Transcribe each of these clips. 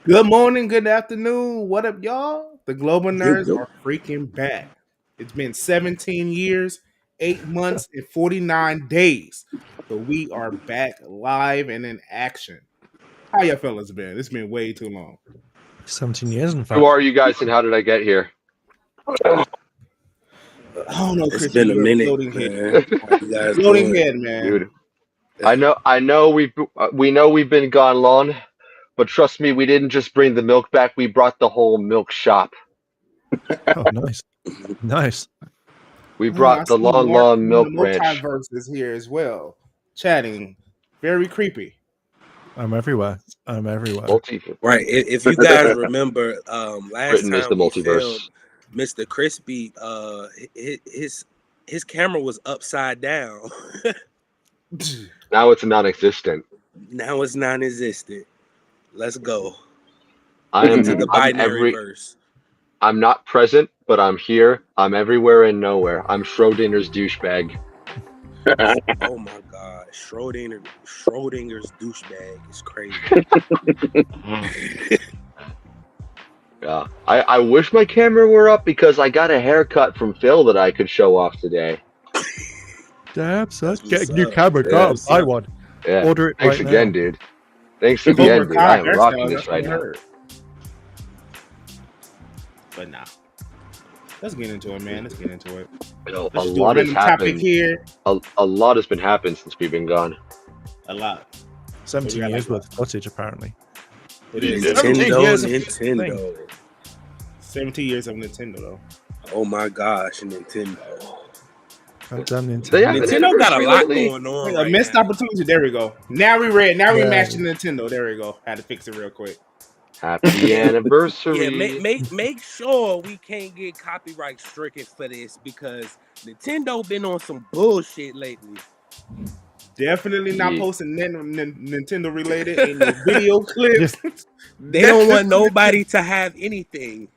Good morning, good afternoon. What up, y'all? The Global Yo, Nerds yo. are freaking back. It's been 17 years, 8 months, and 49 days. But we are back live and in action. How y'all fellas been? It's been way too long. 17 years, in Who fact. are you guys and how did I get here? I don't know, It's Christian. been a You're a minute, floating head. man. How you guys Floating doing? head, man. Dude, we know we've been gone long, but trust me, we didn't just bring the milk back, we brought the whole milk shop. Oh, nice. Nice. We I brought the see long, Mark long from the milk ranch. multiverse is here as well, chatting. Very creepy. I'm everywhere. I'm everywhere. Right. If you guys remember, last Britain is the time we filmed, multiverse. Mr. Crispy, his camera was upside down. Now it's non-existent. Now it's non-existent. Let's go I am into the I'm binary verse. I'm not present, but I'm here. I'm everywhere and nowhere. I'm Schrodinger's douchebag. Oh my God, Schrodinger's douchebag is crazy. Yeah. I wish my camera were up because I got a haircut from Phil that I could show off today. Damn, son. That's Get what's a new up. camera. Yeah. Go buy one. Yeah. Order it Thanks right again, now. dude. Thanks Cobra again, dude. Kai I am hairstyle, rocking that's this what right I now. heard. But nah. Let's get into it, man. Let's get into it. You know, a Let's just do a lot has random topic happened. here. A lot has been happening since we've been gone. A lot. 17 got years like worth of footage, apparently. It is. Nintendo, 17 years of Nintendo. 17 years of Nintendo, though. Oh my gosh, Nintendo. Goddamn Nintendo. They have an Nintendo got a anniversary lot lately. going on A right missed now. opportunity. There we go. Now we read. Now we Yeah. matched the Nintendo. There we go. Had to fix it real quick. Happy anniversary. Yeah, make sure we can't get copyright stricken for this because Nintendo been on some bullshit lately. Definitely not Yeah. posting Nintendo related. Ain't no video clips. They don't want nobody to have anything.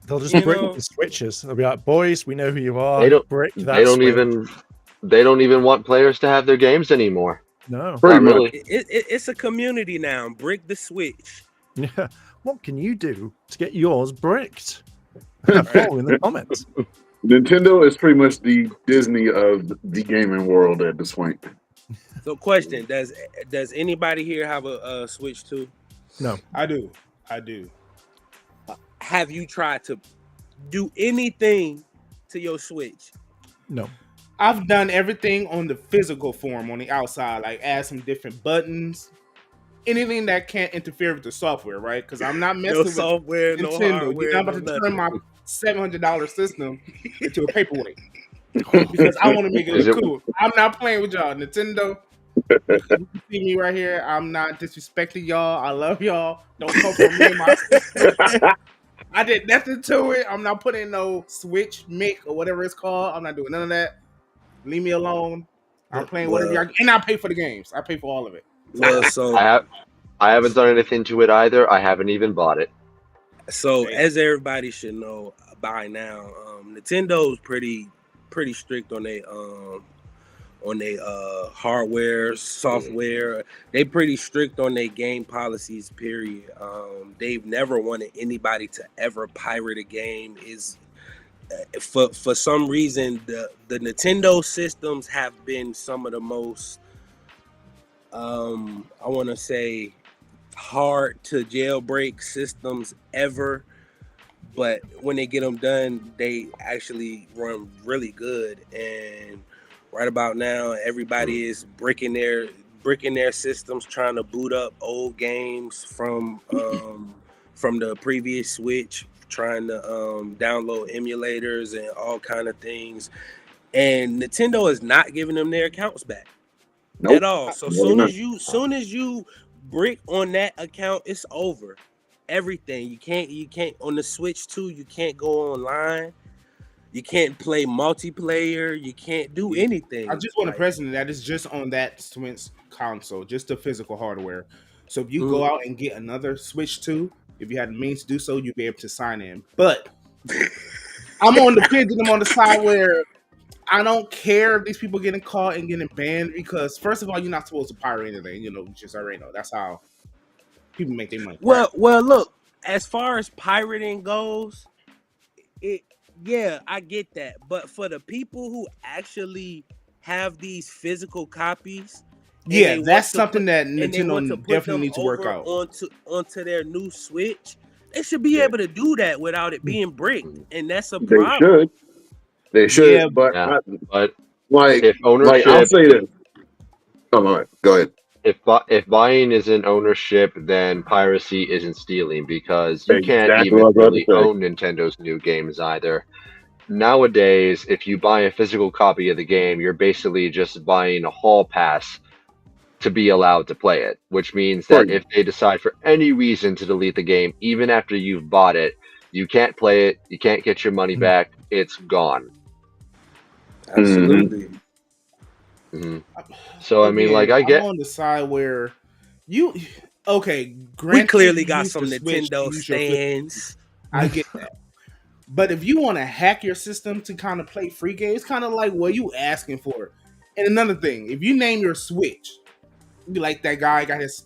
They'll just You brick know? the switches. They'll be like, boys, we know who you are. They don't. Brick that They don't switch. even want players to have their games anymore. No. Not really. It's a community now. Brick the Switch. Yeah. What can you do to get yours bricked? Follow in the comments. Nintendo is pretty much the Disney of the gaming world at this point. So, question: Does anybody here have a Switch 2? No. I do. Have you tried to do anything to your Switch? No. I've done everything on the physical form on the outside, like add some different buttons, anything that can't interfere with the software, right? Because I'm not messing No with software, no Nintendo. hardware, You're not about no to turn my nothing. $700 system into a paperweight because I want to make it look cool. I'm not playing with y'all, Nintendo. You can see me right here. I'm not disrespecting y'all. I love y'all. Don't come for me and my sister. I did nothing to it. I'm not putting no Switch mic or whatever it's called. I'm not doing none of that. Leave me alone. I'm playing whatever y'all, and I pay for the games. I pay for all of it. Well, so I haven't done anything to it either. I haven't even bought it. as everybody should know by now, Nintendo's pretty strict on their hardware, software. They pretty strict on their game policies. Period. They've never wanted anybody to ever pirate a game. For some reason the Nintendo systems have been some of the most I want to say hard to jailbreak systems ever, but when they get them done they actually run really good. And right about now everybody is bricking their systems, trying to boot up old games from the previous Switch, trying to download emulators and all kind of things. And Nintendo is not giving them their accounts back at all. So soon as you brick on that account, it's over. Everything you can't on the Switch 2. You can't go online. You can't play multiplayer. You can't do anything. I just want to present that it's just on that Switch console, just the physical hardware. So if you go out and get another Switch 2, if you had the means to do so, you'd be able to sign in. But I'm on the pendulum on the side where I don't care if these people getting caught and getting banned, because first of all, you're not supposed to pirate anything. You just already know that's how people make their money. Well, look. as far as pirating goes, I get that. But for the people who actually have these physical copies, yeah, that's something that Nintendo definitely them needs to work over out onto their new Switch, they should be Yeah. able to do that without it being bricked, and that's a They problem. should, Yeah, but Yeah, but like if I'll ownership, say this. Come on, go ahead. if buying isn't ownership, then piracy isn't stealing because you can't Exactly what I even was about to really say. own Nintendo's new games either. Nowadays, if you buy a physical copy of the game, you're basically just buying a hall pass to be allowed to play it, which means that Right. if they decide for any reason to delete the game, even after you've bought it, you can't play it, you can't get your money back, it's gone. Absolutely. Mhm. So, I mean, like, I I'm get. on the side where you okay. We Granted, clearly you got use some the Switch to Nintendo use your flip- stands. I get that. But if you want to hack your system to kind of play free games, kind of like what you asking for. And another thing, if you name your Switch, be like that guy got his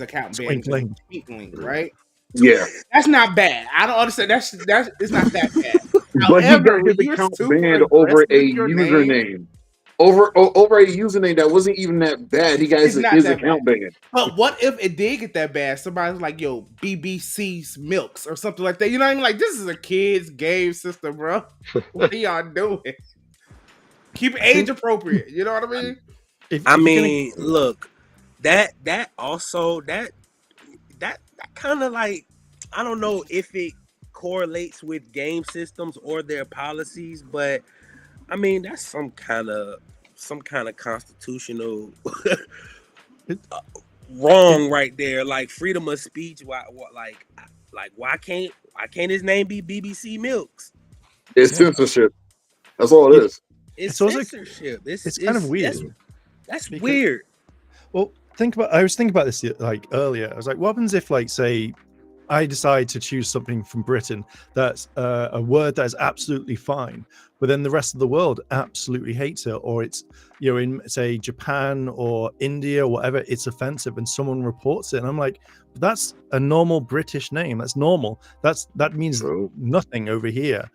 account banned, Twinkling. right? Yeah, That's not bad. I don't understand. That's it's not that bad. but he However, got his you're account super banned over aggressive a with your name. username. Over a username that wasn't even that bad. He got It's not his that account banned. But what if it did get that bad? Somebody's like, yo, BBC's Milks or something like that. You know what I mean? Like, this is a kid's game system, bro. What are y'all doing? Keep it age appropriate. You know what I mean? I mean, look, that also that kind of like, I don't know if it correlates with game systems or their policies, but I mean that's some kind of constitutional wrong right there. Like freedom of speech. Why can't his name be BBC Milks? It's censorship. That's all it is. It's also censorship. it's kind of weird. That's weird. Well, I was thinking about this like earlier. I was like, what happens if, like, say, I decide to choose something from Britain that's a word that is absolutely fine, but then the rest of the world absolutely hates it, or it's, you know, in, say, Japan or India or whatever, it's offensive, and someone reports it, and I'm like, that's a normal British name. That's normal. That means nothing over here.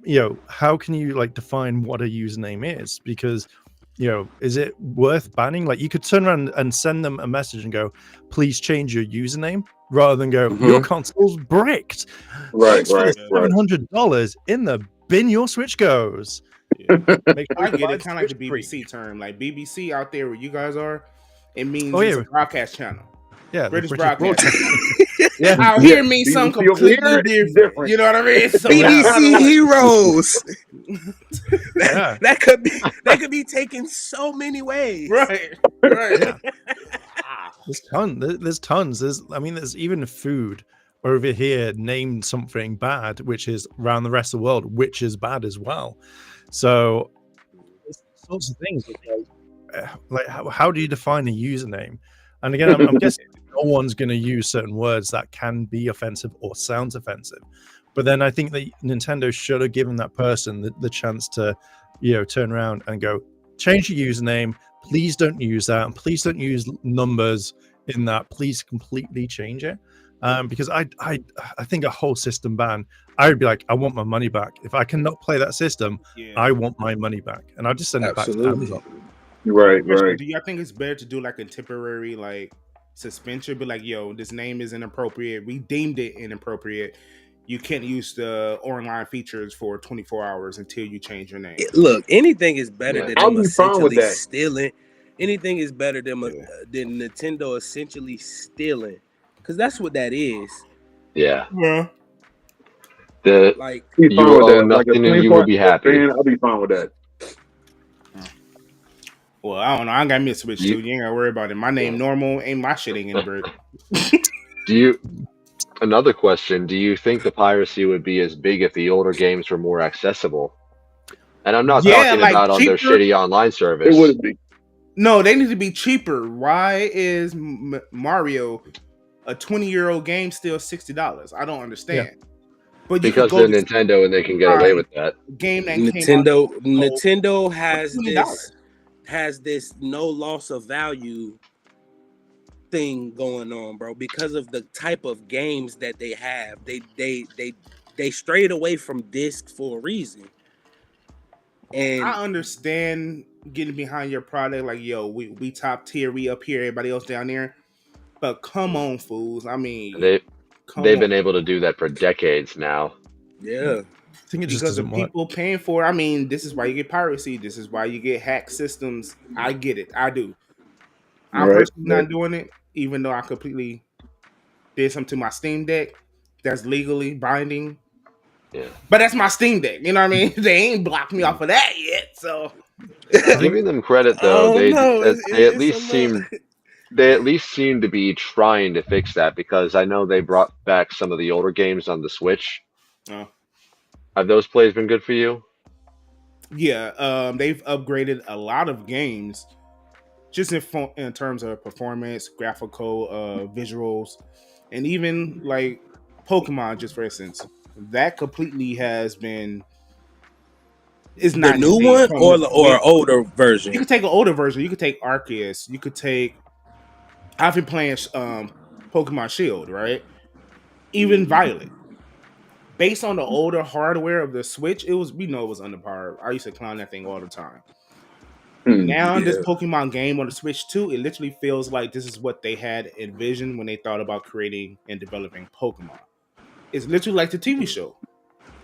You know, how can you like define what a username is? Because, you know, is it worth banning? Like, you could turn around and send them a message and go, please change your username, rather than go, your console's bricked. Right. $700 in the bin your Switch goes. Yeah. I get it, kind of like the BBC term. Like BBC out there where you guys are, it means it's a broadcast channel. Yeah, British broadcast. Yeah, out here means something completely different. You know what I mean? So BBC heroes. Yeah. that could be taken so many ways. Right. Yeah. There's tons. There's even food over here named something bad, which is around the rest of the world, which is bad as well. So there's sorts of things. Like how do you define a username? And again, I'm guessing no one's going to use certain words that can be offensive or sounds offensive. But then I think that Nintendo should have given that person the chance to, you know, turn around and go, change your username. Please don't use that. And please don't use numbers in that. Please completely change it. Because I think a whole system ban, I would be like, I want my money back. If I cannot play that system, I want my money back. And I'll just send it back to Amazon. Right. Do y'all think it's better to do like a temporary like suspension? Be like, yo, this name is inappropriate. We deemed it inappropriate. You can't use the online features for 24 hours until you change your name. Look, anything is better than I'll them be fine with essentially that. stealing. Anything is better than Nintendo essentially stealing, because that's what that is. Yeah. Yeah. Like, you will own nothing and you will be happy. I'll be fine with that. Well, I don't know. I got me a Switch too. You ain't gotta worry about it. My name normal, ain't my shit ain't gonna break. Another question, do you think the piracy would be as big if the older games were more accessible? And I'm not talking like about on their shitty online service. It wouldn't be. No, they need to be cheaper. Why is Mario, a 20-year-old game, still $60? I don't understand. Yeah. But because they're Nintendo and they can get away with that. Game that Nintendo has this no loss of value something going on, bro, because of the type of games that they have. They strayed away from disc for a reason. And I understand getting behind your product, like, yo, we top tier, we up here, everybody else down there. But come on, fools. I mean, They've come been on. able to do that for decades now. yeah, I think it just Because the doesn't work. people paying for it, I mean, this is why you get piracy. This is why you get hack systems. I get it. I do. I'm Right. personally not doing it, even though I completely did something to my Steam Deck that's legally binding. Yeah. But that's my Steam Deck. You know what I mean? They ain't blocked me off of that yet. So Giving them credit I though, don't know. they at It's least a little... seem to be trying to fix that, because I know they brought back some of the older games on the Switch. Oh. Have those plays been good for you? Yeah, they've upgraded a lot of games just in terms of performance, graphical, visuals, and even like Pokemon, just for instance. That completely has been is The not new made one from or the an older You version? could take an older version. You could take Arceus. You could take. I've been playing Pokemon Shield, right? Even Violet. Based on the older hardware of the Switch, it was underpowered. I used to clown that thing all the time. Now this Yeah. Pokemon game on the Switch 2, it literally feels like this is what they had envisioned when they thought about creating and developing Pokemon. It's literally like the TV show.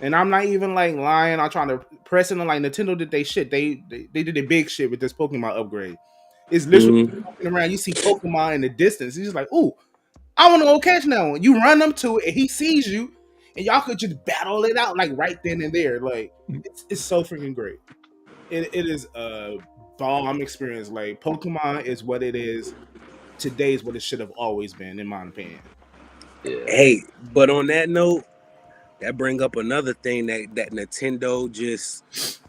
And I'm not even like lying. I'm trying to press it on like Nintendo did they shit. They did the big shit with this Pokemon upgrade. It's literally walking around. You see Pokemon in the distance. He's just like, ooh, I want to go catch that one. You run up to it, and he sees you, and y'all could just battle it out like right then and there. Like it's so freaking great. It is a bomb experience. Like Pokemon is what it is. Today is what it should have always been, in my opinion. Yeah. Hey, but on that note, that bring up another thing that Nintendo just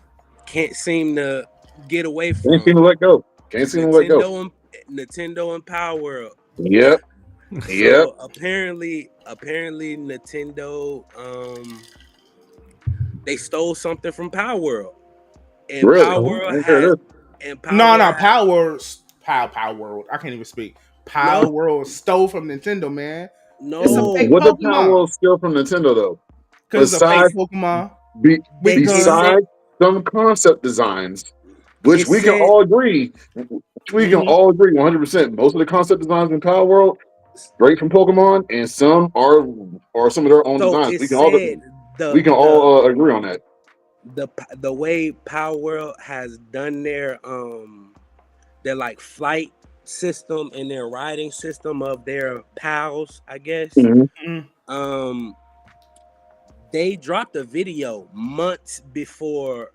can't seem to get away from. Can't seem to let go. Can't seem to let go. Nintendo and Power World. Yep. So apparently Nintendo they stole something from Power World. And Really? Power World I heard has it. and Power World. I can't even speak. Power World stole from Nintendo, man. No. It's a fake What did Pokemon. Power World steal from Nintendo though? Because it's a fake Pokemon. Besides some concept designs, which we can all agree, can all agree 100%. Most of the concept designs in Power World straight from Pokemon, and some are some of their own designs. We can all agree on that. The way Power World has done their like flight system and their riding system of their pals, I guess. They dropped a video months before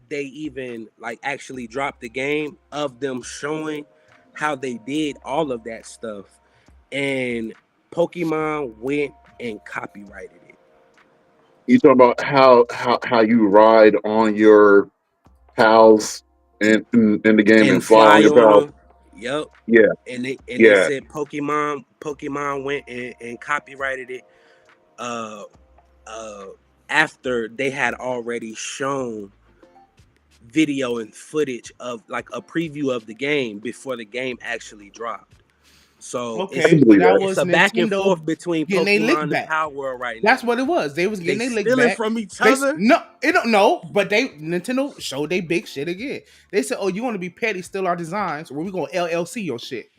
they even like actually dropped the game of them showing how they did all of that stuff, and Pokemon went and copyrighted it. You talking about how you ride on your pals in the game and fly on your pals? Them. Yep. Yeah. And they said Pokemon went and copyrighted it after they had already shown video and footage of like a preview of the game before the game actually dropped. So it's a back and forth between Pokemon and Power World right now. That's what it was. They was getting their lick back from each other. But Nintendo showed they big shit again. They said, "Oh, you want to be petty? Steal our designs, or we gonna LLC your shit."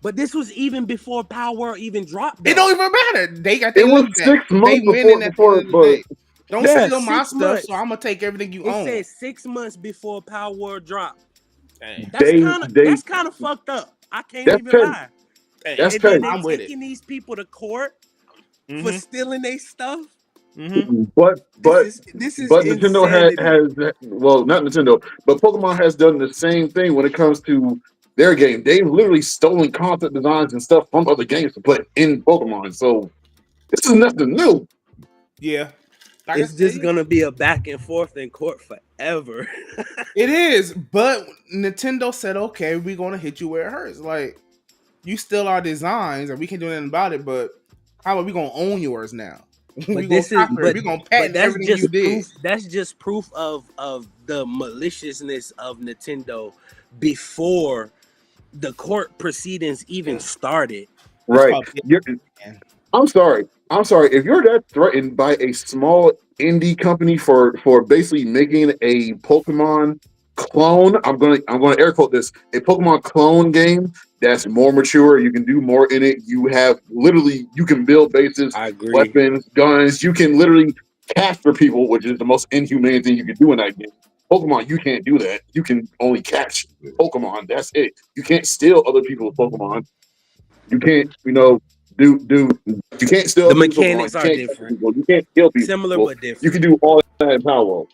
But this was even before Power World even dropped. It don't even matter. They got it was 6 months before. Don't steal my stuff, so I'm gonna take everything you own. It said 6 months before Power World dropped. Hey. That's kind of fucked up. I can't even lie. Hey, that's and I'm with taking these people to court for stealing their stuff. But this is Nintendo has well, not Nintendo, but Pokemon has done the same thing when it comes to their game. They've literally stolen concept designs and stuff from other games to put in Pokemon. So this is nothing new. Yeah. It's just gonna be a back and forth in court forever. It is, but Nintendo said, "Okay, we're gonna hit you where it hurts." Like, you steal our designs, and we can't do anything about it. But how about we gonna own yours now? We're gonna patent everything you did. That's just proof of the maliciousness of Nintendo before the court proceedings even started. Right. I'm sorry. If you're that threatened by a small indie company for basically making a Pokemon clone, I'm gonna air quote this, a Pokemon clone game that's more mature, you can do more in it. You can build bases, I agree. weapons, guns, you can literally capture people, which is the most inhumane thing you can do in that game. Pokemon, you can't do that. You can only catch Pokemon. That's it. You can't steal other people's Pokemon. You can't, do you can't steal The other people's mechanics Pokemon. are You can't different. people. You can't kill people. Similar but different. You can do all that in Power World.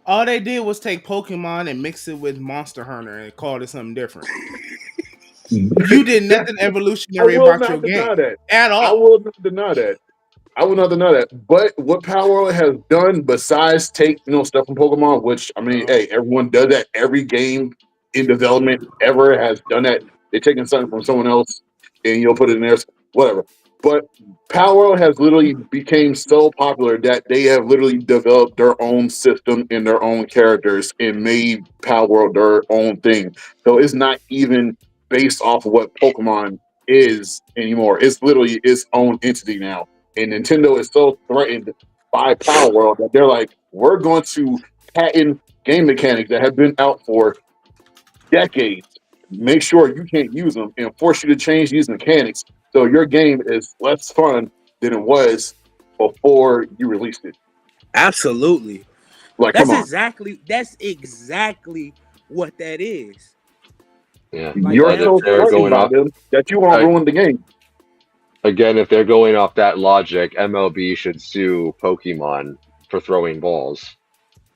All they did was take Pokemon and mix it with Monster Hunter and called it something different. You did nothing evolutionary about your game at all. I will not deny that. But what Power World has done besides take stuff from Pokemon, which hey, everyone does that. Every game in development ever has done that. They're taking something from someone else and put it in there, whatever. But Power World has literally became so popular that they have literally developed their own system and their own characters and made Power World their own thing. So it's not even based off of what Pokemon is anymore. It's literally its own entity now. And Nintendo is so threatened by Power World that they're like, we're going to patent game mechanics that have been out for decades. Make sure you can't use them and force you to change these mechanics so your game is less fun than it was before you released it. Absolutely. Like, that's come on. exactly what that is. Yeah. You're so threatened by them that you won't ruin the game. Again, if they're going off that logic, MLB should sue Pokemon for throwing balls.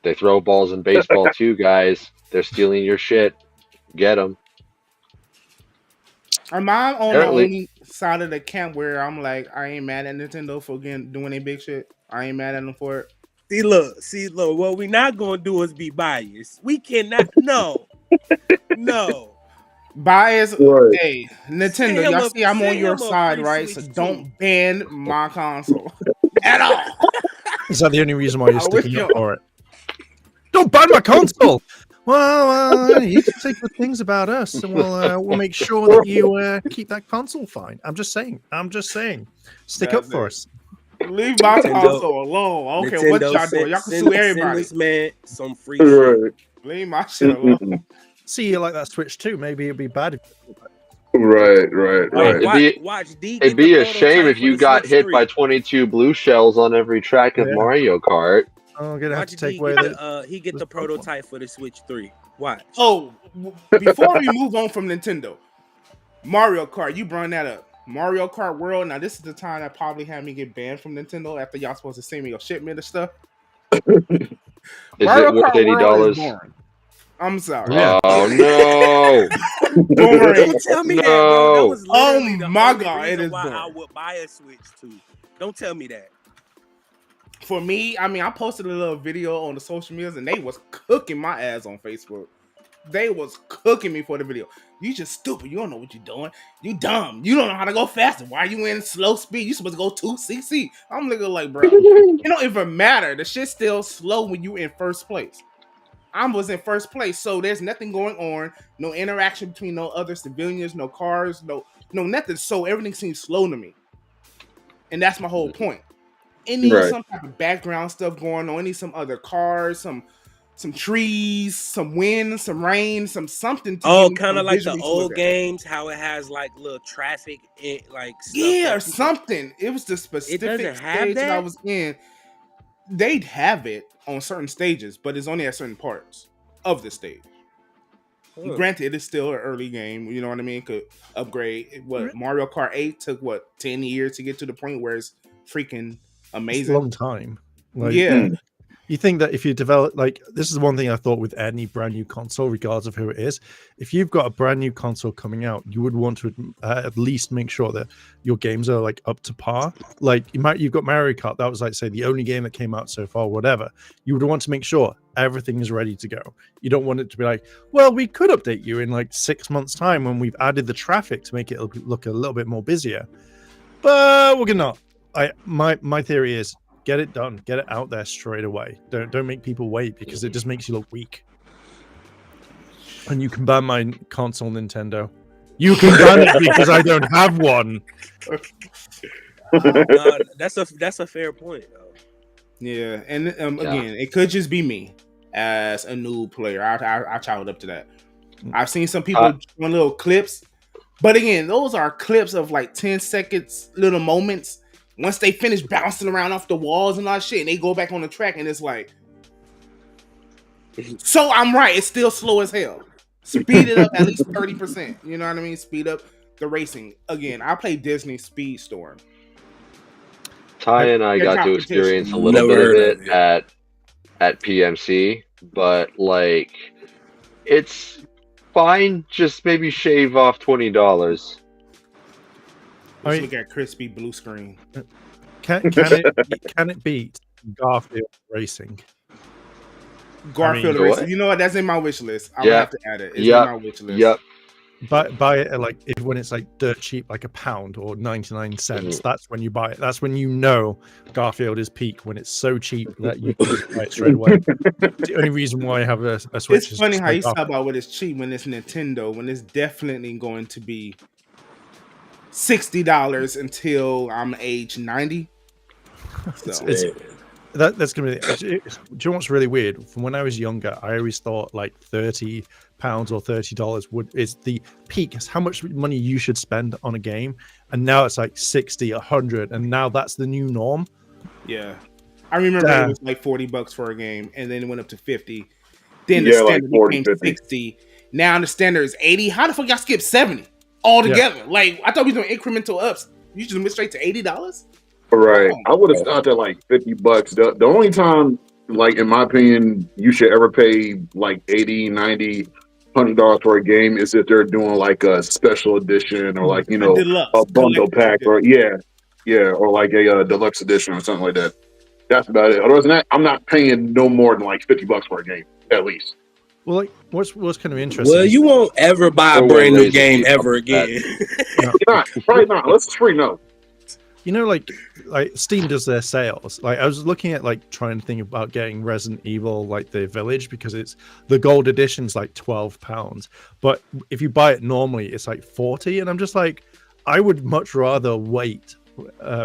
They throw balls in baseball too, guys. They're stealing your shit. Get them. Am I on the only side of the camp where I'm like, I ain't mad at Nintendo for doing their big shit? I ain't mad at them for it. See, look. What we're not gonna do is be biased. We cannot. No. Bias. Right. Hey, Nintendo, y'all see I'm on your side, right? So don't ban my console at all. Is that the only reason why you're sticking up for it? Don't ban my console. Well, you can say good things about us, and we'll make sure that you keep that console fine. I'm just saying. Stick up for us. Leave my console alone. I don't care what y'all doing. Y'all can sue everybody. Send this man some free shit. Leave my shit alone. See, you like that Switch too. Maybe it'd be bad. Right. It'd be a shame if you got hit by 22 blue shells on every track of Mario Kart. I'm gonna have to take away he get the prototype for the Switch 3. Watch. Oh, before we move on from Nintendo, Mario Kart, you brought that up. Mario Kart World. Now, this is the time that probably had me get banned from Nintendo after y'all supposed to send me a shipment of stuff. Mario Kart $80? Is boring. I'm sorry. Oh no! Boring. Don't tell me that, bro. That was oh my god, it is why boring. I would buy a Switch too. Don't tell me that. For me, I posted a little video on the social medias and they was cooking my ass on Facebook. They was cooking me for the video. You just stupid. You don't know what you're doing. You dumb. You don't know how to go faster. Why are you in slow speed? You supposed to go 2cc. I'm looking like, bro, it don't even matter. The shit's still slow when you in first place. I was in first place, so there's nothing going on. No interaction between no other civilians, no cars, no nothing. So everything seems slow to me. And that's my whole point. It needs some type of background stuff going on. It needs some other cars, some trees, some wind, some rain, something. Kind of like the old games, how it has like little traffic, like stuff or something. It was the specific stage that I was in. They'd have it on certain stages, but it's only at certain parts of the stage. Granted, it is still an early game. You know what I mean? Could upgrade. Mario Kart 8 took 10 years to get to the point where it's freaking amazing. It's a long time. You think that if you develop, this is one thing I thought with any brand new console, regardless of who it is, if you've got a brand new console coming out, you would want to at least make sure that your games are up to par. You've got Mario Kart, that was say the only game that came out so far, whatever. You would want to make sure everything is ready to go. You don't want it to be well, we could update you in 6 months' time when we've added the traffic to make it look a little bit more busier. But we're not. My theory is, get it done. Get it out there straight away. Don't make people wait because it just makes you look weak. And you can ban my console, Nintendo. You can ban it because I don't have one. No, that's a fair point. Though. Yeah, and again, it could just be me as a new player. I chalk it up to that. I've seen some people doing little clips, but again, those are clips of like 10 seconds, little moments. Once they finish bouncing around off the walls and all that shit, and they go back on the track, and it's like, so I'm right. It's still slow as hell. Speed it up at least 30%. You know what I mean? Speed up the racing. Again, I play Disney Speedstorm. Ty and I got to experience a little bit of it at PMC, but like it's fine. Just maybe shave off $20. Let's look at crispy blue screen. Can it beat Garfield Racing? Garfield Racing. You know what? That's in my wish list. I'm gonna have to add it. It's in my wish list. Yep. Buy it like when it's like dirt cheap, like £1 or 99 cents. That's when you buy it. That's when you know Garfield is peak, when it's so cheap that you can just buy it straight away. The only reason why I have a Switch. It's funny how you talk about what is cheap when it's Nintendo, when it's definitely going to be $60 until I'm age 90. So. That's gonna be. Do you know what's really weird? From when I was younger, I always thought like £30 or $30 is the peak. It's how much money you should spend on a game, and now it's like 60, 100, and now that's the new norm. Yeah, I remember it was like $40 for a game, and then it went up to 50. Then the standard became 60. Now the standard is 80. How the fuck y'all skip 70 altogether? Yeah. Like I thought we were doing incremental ups. You just went straight to $80. Right. I would have stopped at like $50. The only time, like in my opinion, you should ever pay like 80, 90, $100 for a game is if they're doing like a special edition or like, you know, a bundle pack or or like a deluxe edition or something like that. That's about it. Otherwise than that, I'm not paying no more than like $50 for a game, at least. Well, like, what's kind of interesting? Well, you won't ever buy a brand new game ever again. Probably not. Unless it's free, no. You know, like Steam does their sales. Like I was looking at like trying to think about getting Resident Evil, like the Village, because it's the gold edition's like £12, but if you buy it normally, it's like 40. And I'm just like, I would much rather wait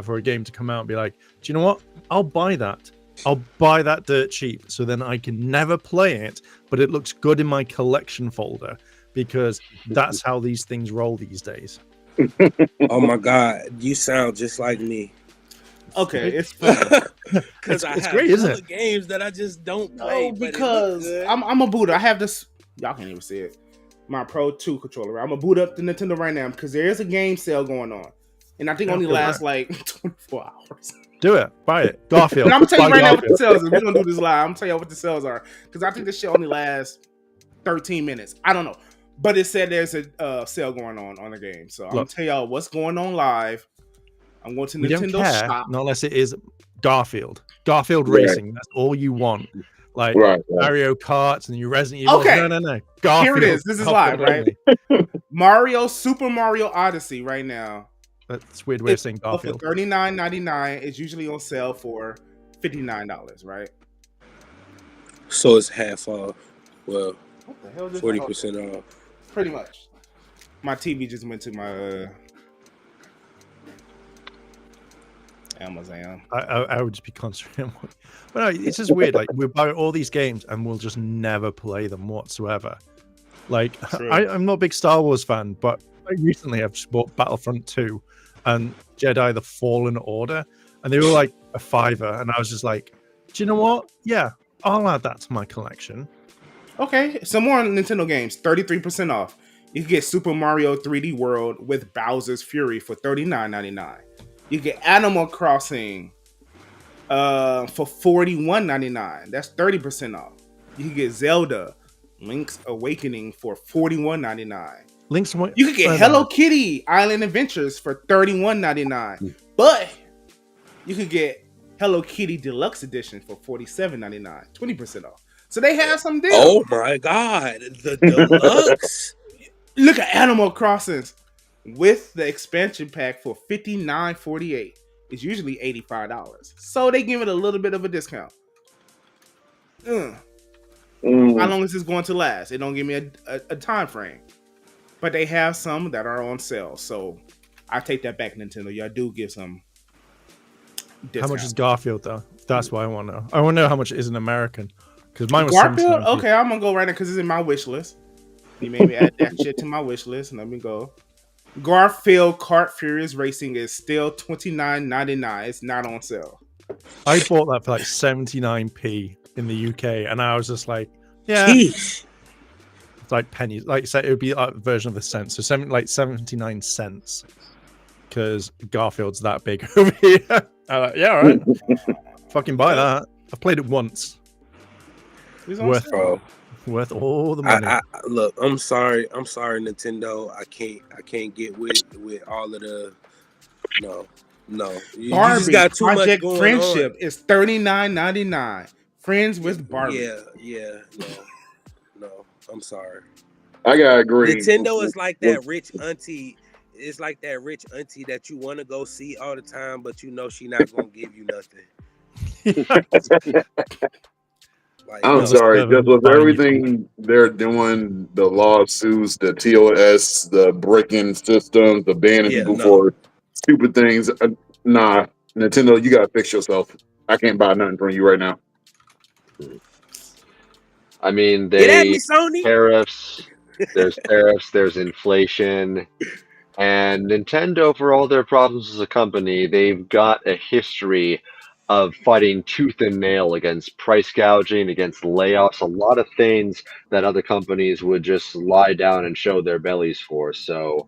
for a game to come out and be like, do you know what? I'll buy that. I'll buy that dirt cheap, so then I can never play it, but it looks good in my collection folder, because that's how these things roll these days. Oh my God, you sound just like me. Okay, it's funny because I have other games that I just don't play. No, because I'm a booter. I have this. Y'all can't even see it. My Pro 2 controller. I'm gonna boot up the Nintendo right now because there is a game sale going on, and I think only lasts like 24 hours. Do it. Buy it. Garfield. And I'm gonna tell you right now what the sales is. We're gonna do this live. I'm gonna tell you what the sales are because I think this shit only lasts 13 minutes. I don't know. But it said there's a sale going on the game. So I'm going to tell y'all what's going on live. I'm going to Nintendo shop. Not unless it is Garfield. Garfield Racing. That's all you want. Like Mario Karts and your Resident Evil. Okay. No. Garfield. Here it is. This is live, right? Super Mario Odyssey right now. That's a weird way of saying Garfield. For $39.99. It's usually on sale for $59, right? So it's half off. Well, 40% off. Pretty much. My TV just went to my Amazon. I would just be concentrating. But no, it's just weird. Like we buy all these games and we'll just never play them whatsoever. Like I'm not a big Star Wars fan, but recently I've just bought Battlefront 2 and Jedi: The Fallen Order, and they were like a $5, and I was just like, do you know what? Yeah, I'll add that to my collection. Okay, some more Nintendo games, 33% off. You can get Super Mario 3D World with Bowser's Fury for $39.99. You get Animal Crossing for $41.99. That's 30% off. You can get Zelda Link's Awakening for $41.99. You can get Hello Kitty Island Adventures for $31.99. But you could get Hello Kitty Deluxe Edition for $47.99. 20% off. So they have some deals. Oh my God, the deluxe! Look at Animal Crossing with the expansion pack for $59.48. It's usually $85. So they give it a little bit of a discount. I how long is this going to last? It don't give me a time frame. But they have some that are on sale, so I take that back, Nintendo. Y'all do give some discount. How much is Garfield though? That's what I want to know. I want to know how much it is in American, because mine was Garfield. 79p. Okay, I'm gonna go right now because it's in my wish list. You made me add that shit to my wish list. Let me go. Garfield Kart Furious Racing is still $29.99. It's not on sale. I bought that for like 79p in the UK, and I was just like, yeah, Jeez. it's like pennies. Like say it would be like a version of the cents, so 79 cents. Because Garfield's that big over here. I'm like, yeah, all right. Fucking buy that. I've played it once. Worth all the money. Look, I'm sorry, Nintendo. I can't get with all of the no. You just got too Project much going Friendship on. is $39.99. Friends with Barbie. No. I'm sorry. I gotta agree. Nintendo is like that rich auntie. It's like that rich auntie that you want to go see all the time, but you know she not gonna give you nothing. Like, I'm sorry, just with everything they're doing, the lawsuits, the TOS, the break-in systems, the banning people for stupid things. Nah, Nintendo, you gotta fix yourself. I can't buy nothing from you right now. I mean, Get at me, Sony. Tariffs. There's tariffs. There's inflation. And Nintendo, for all their problems as a company, they've got a history of fighting tooth and nail against price gouging, against layoffs, a lot of things that other companies would just lie down and show their bellies for. So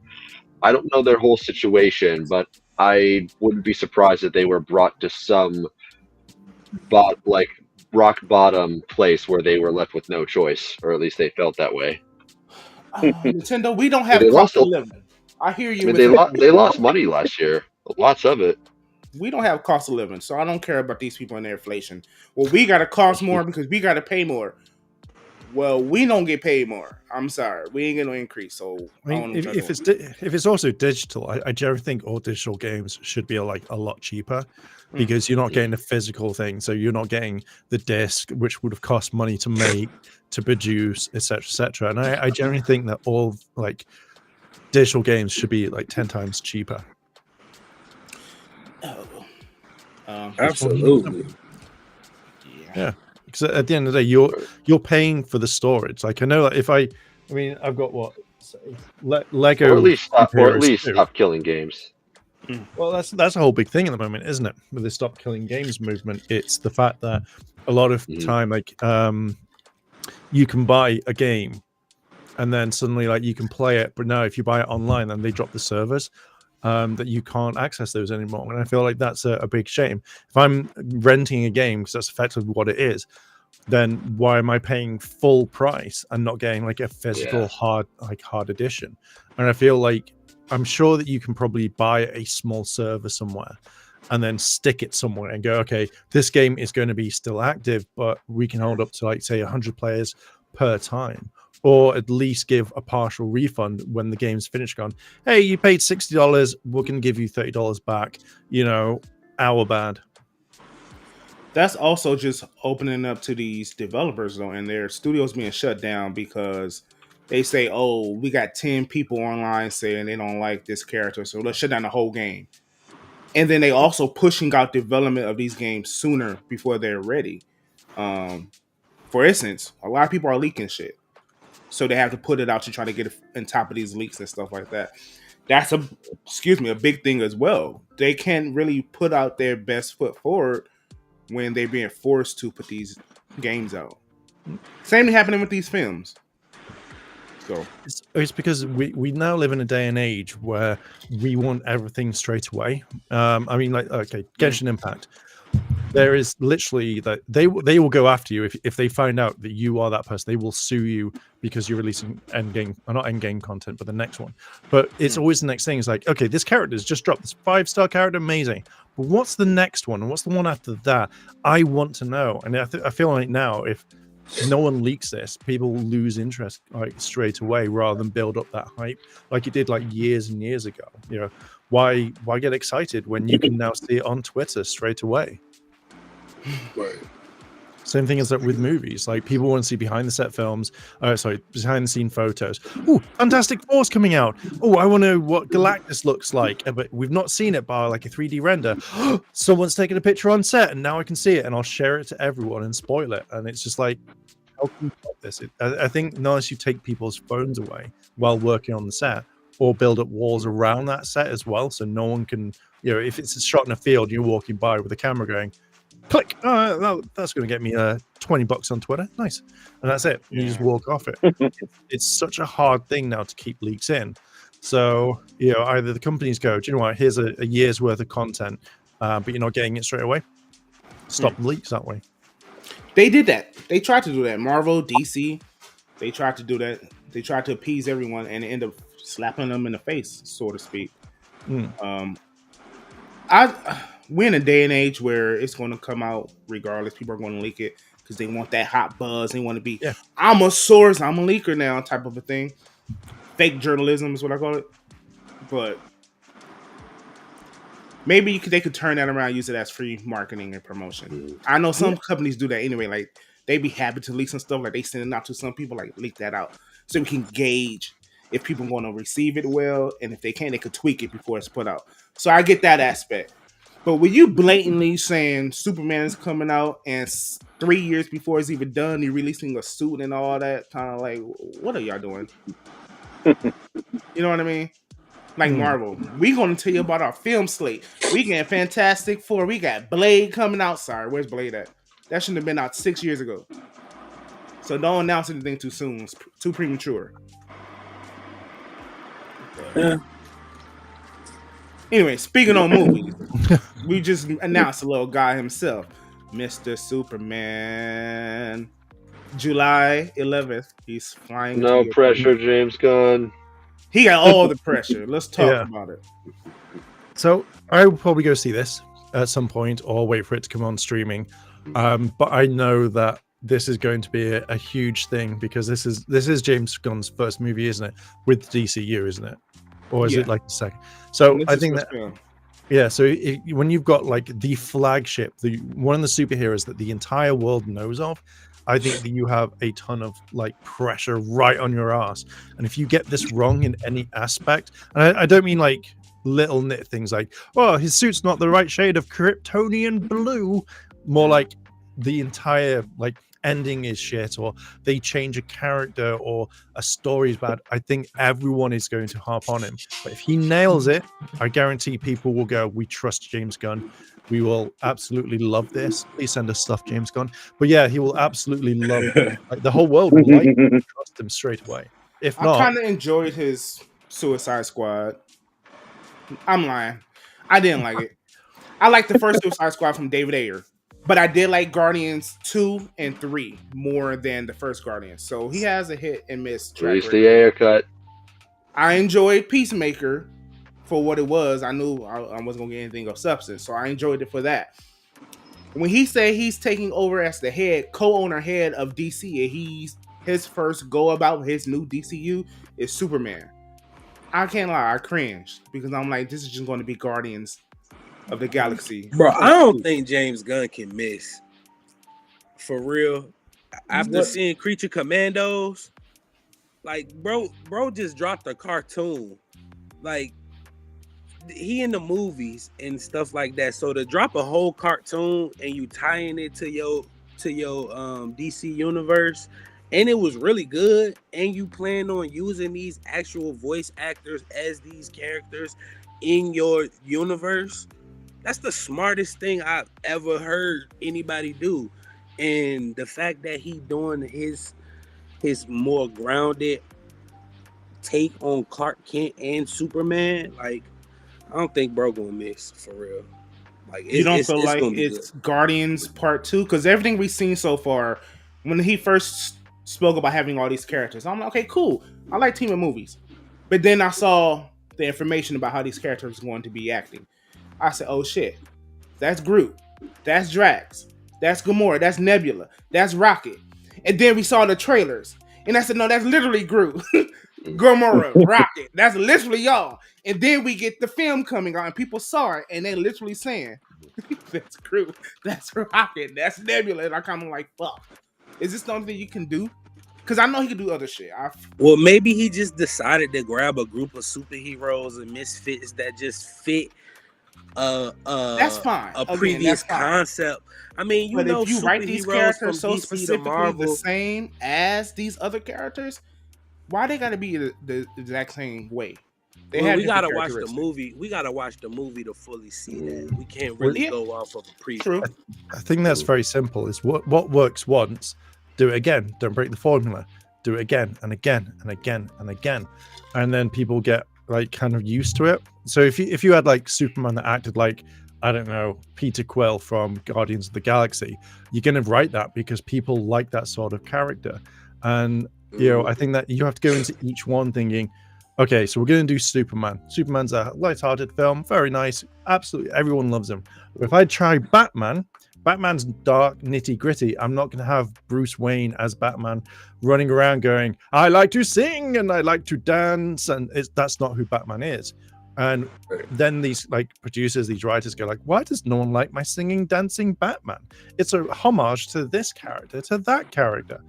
I don't know their whole situation, but I wouldn't be surprised if they were brought to some rock bottom place where they were left with no choice, or at least they felt that way. Nintendo, we don't have cost of living. I hear you. I mean, they lost money last year, lots of it. We don't have cost of living, so I don't care about these people and their inflation. Well, we got to cost more because we got to pay more. Well, we don't get paid more. I'm sorry, we ain't gonna increase. So I mean, if it's also digital, I generally think all digital games should be like a lot cheaper because you're not getting a physical thing. So you're not getting the disc, which would have cost money to make, to produce, etc., etc. And I generally think that all like digital games should be like 10 times cheaper. Absolutely. Yeah. Because at the end of the day, you're paying for the storage. Like I know that if I've got what Lego, or at least stop killing games. Well, that's a whole big thing at the moment, isn't it? With the stop killing games movement, it's the fact that a lot of time, like you can buy a game, and then suddenly like you can play it, but now if you buy it online, then they drop the servers. That you can't access those anymore. And I feel like that's a big shame. If I'm renting a game, because that's effectively what it is, then why am I paying full price and not getting like a physical hard edition? And I feel like I'm sure that you can probably buy a small server somewhere and then stick it somewhere and go, okay, this game is going to be still active, but we can hold up to like say 100 players per time. Or at least give a partial refund when the game's finished. Gone, hey, you paid $60, we're going to give you $30 back. You know, our bad. That's also just opening up to these developers, though, and their studios being shut down because they say, oh, we got 10 people online saying they don't like this character, so let's shut down the whole game. And then they also pushing out development of these games sooner before they're ready. For instance, a lot of people are leaking shit. So they have to put it out to try to get on top of these leaks and stuff like that. That's a big thing as well. They can't really put out their best foot forward when they're being forced to put these games out. Same thing happening with these films. So it's because we now live in a day and age where we want everything straight away. I mean, like, okay, Genshin Impact. There is literally that they will go after you if they find out that you are that person. They will sue you because you're releasing not end game content, but the next one. But it's always the next thing. It's like, okay, this character's just dropped this 5-star character, amazing. But what's the next one? And what's the one after that? I want to know. And I feel like now, if no one leaks this, people lose interest like straight away rather than build up that hype like it did like years and years ago. You know, why get excited when you can now see it on Twitter straight away? Right. Same thing as that with movies. Like people want to see behind the set films. Behind the scene photos. Oh, Fantastic Four's coming out. Oh, I want to know what Galactus looks like, but we've not seen it by like a 3D render. Someone's taken a picture on set, and now I can see it, and I'll share it to everyone and spoil it. And it's just like, how can you stop this? I think unless you take people's phones away while working on the set, or build up walls around that set as well, so no one can. If it's a shot in a field, you're walking by with a camera going. Click. That's going to get me $20 on Twitter. Nice, and that's it. You just walk off it. It's such a hard thing now to keep leaks in. So either the companies go, do you know what? Here's a year's worth of content, but you're not getting it straight away. Stop leaks that way. They did that. They tried to do that. Marvel, DC, they tried to do that. They tried to appease everyone and end up slapping them in the face, so to speak. We're in a day and age where it's going to come out regardless. People are going to leak it because they want that hot buzz. They want to be, I'm a source, I'm a leaker now, type of a thing. Fake journalism is what I call it. But maybe they could turn that around, use it as free marketing and promotion. I know some companies do that anyway. Like they be happy to leak some stuff. Like they send it out to some people, like leak that out so we can gauge if people are going to receive it well, and if they can, they could tweak it before it's put out. So I get that aspect. But when you blatantly saying Superman is coming out and 3 years before it's even done, you're releasing a suit and all that, kind of like, what are y'all doing? You know what I mean? Like Marvel, we gonna tell you about our film slate. We got Fantastic Four. We got Blade coming out. Sorry, where's Blade at? That shouldn't have been out 6 years ago. So don't announce anything too soon. It's too premature. Yeah. Anyway, speaking on movies, we just announced a little guy himself, Mr. Superman. July 11th, he's flying. No pressure, James Gunn. He got all the pressure. Let's talk about it. So I will probably go see this at some point, or wait for it to come on streaming. But I know that this is going to be a huge thing because this is James Gunn's first movie, isn't it? With DCU, isn't it? Or is it like the second? So I think that so when you've got like the flagship, one of the superheroes that the entire world knows of, I think that you have a ton of like pressure right on your ass. And if you get this wrong in any aspect, and I don't mean like little nit things like, oh, his suit's not the right shade of Kryptonian blue, more like the entire like ending is shit, or they change a character, or a story is bad, I think everyone is going to harp on him. But if he nails it, I guarantee people will go, we trust James Gunn. We will absolutely love this. Please send us stuff, James Gunn. But yeah, he will absolutely love it. Like, the whole world will like him, trust him straight away. If not, I kind of enjoyed his Suicide Squad. I'm lying. I didn't like it. I liked the first Suicide Squad from David Ayer. But I did like Guardians 2 and 3 more than the first Guardians. So he has a hit and miss track Release the Ayer cut. I enjoyed Peacemaker for what it was. I knew I wasn't going to get anything of substance. So I enjoyed it for that. When he said he's taking over as the co-owner head of DC, and his first go about his new DCU is Superman. I can't lie, I cringed because I'm like, this is just going to be Guardians of the Galaxy. Bro, I don't think James Gunn can miss. For real. After seeing Creature Commandos, like, bro just dropped a cartoon. Like, he in the movies and stuff like that. So to drop a whole cartoon and you tying it to your DC universe, and it was really good, and you plan on using these actual voice actors as these characters in your universe, that's the smartest thing I've ever heard anybody do. And the fact that he doing his more grounded take on Clark Kent and Superman, like, I don't think bro gonna miss, for real. Like, you don't feel like it's Guardians Part 2? Because everything we've seen so far, when he first spoke about having all these characters, I'm like, okay, cool. I like team of movies. But then I saw the information about how these characters are going to be acting. I said, oh shit, that's Groot, that's Drax, that's Gamora, that's Nebula, that's Rocket. And then we saw the trailers, and I said, no, that's literally Groot, Gamora, Rocket, that's literally y'all. And then we get the film coming out, and people saw it, and they literally saying, That's Groot. That's Rocket. That's Nebula. And I kind of like, fuck. Is this something you can do? Because I know he can do other shit. Well, maybe he just decided to grab a group of superheroes and misfits that just fit that's fine. a Again, previous that's fine. concept. I mean, you But know, if you write these superheroes characters from so DC to specifically Marvel, the same as these other characters, why they gotta be the exact same way? They well, have we gotta different watch the characteristics. movie. We gotta watch the movie to fully see that. We can't really Yeah. go off of a preview. True. I think that's very simple. Is what works once, do it again. Don't break the formula. Do it again and again and again and again, and then people get like kind of used to it. So if you had like Superman that acted like, I don't know, Peter Quill from Guardians of the Galaxy, you're going to write that because people like that sort of character. And you know, I think that you have to go into each one thinking, okay, so we're going to do Superman. Superman's a light-hearted film, very nice, absolutely everyone loves him. But if I try Batman's dark, nitty-gritty. I'm not going to have Bruce Wayne as Batman running around going, I like to sing and I like to dance, and that's not who Batman is. And then these like producers, these writers go like, why does no one like my singing, dancing Batman? It's a homage to this character, to that character.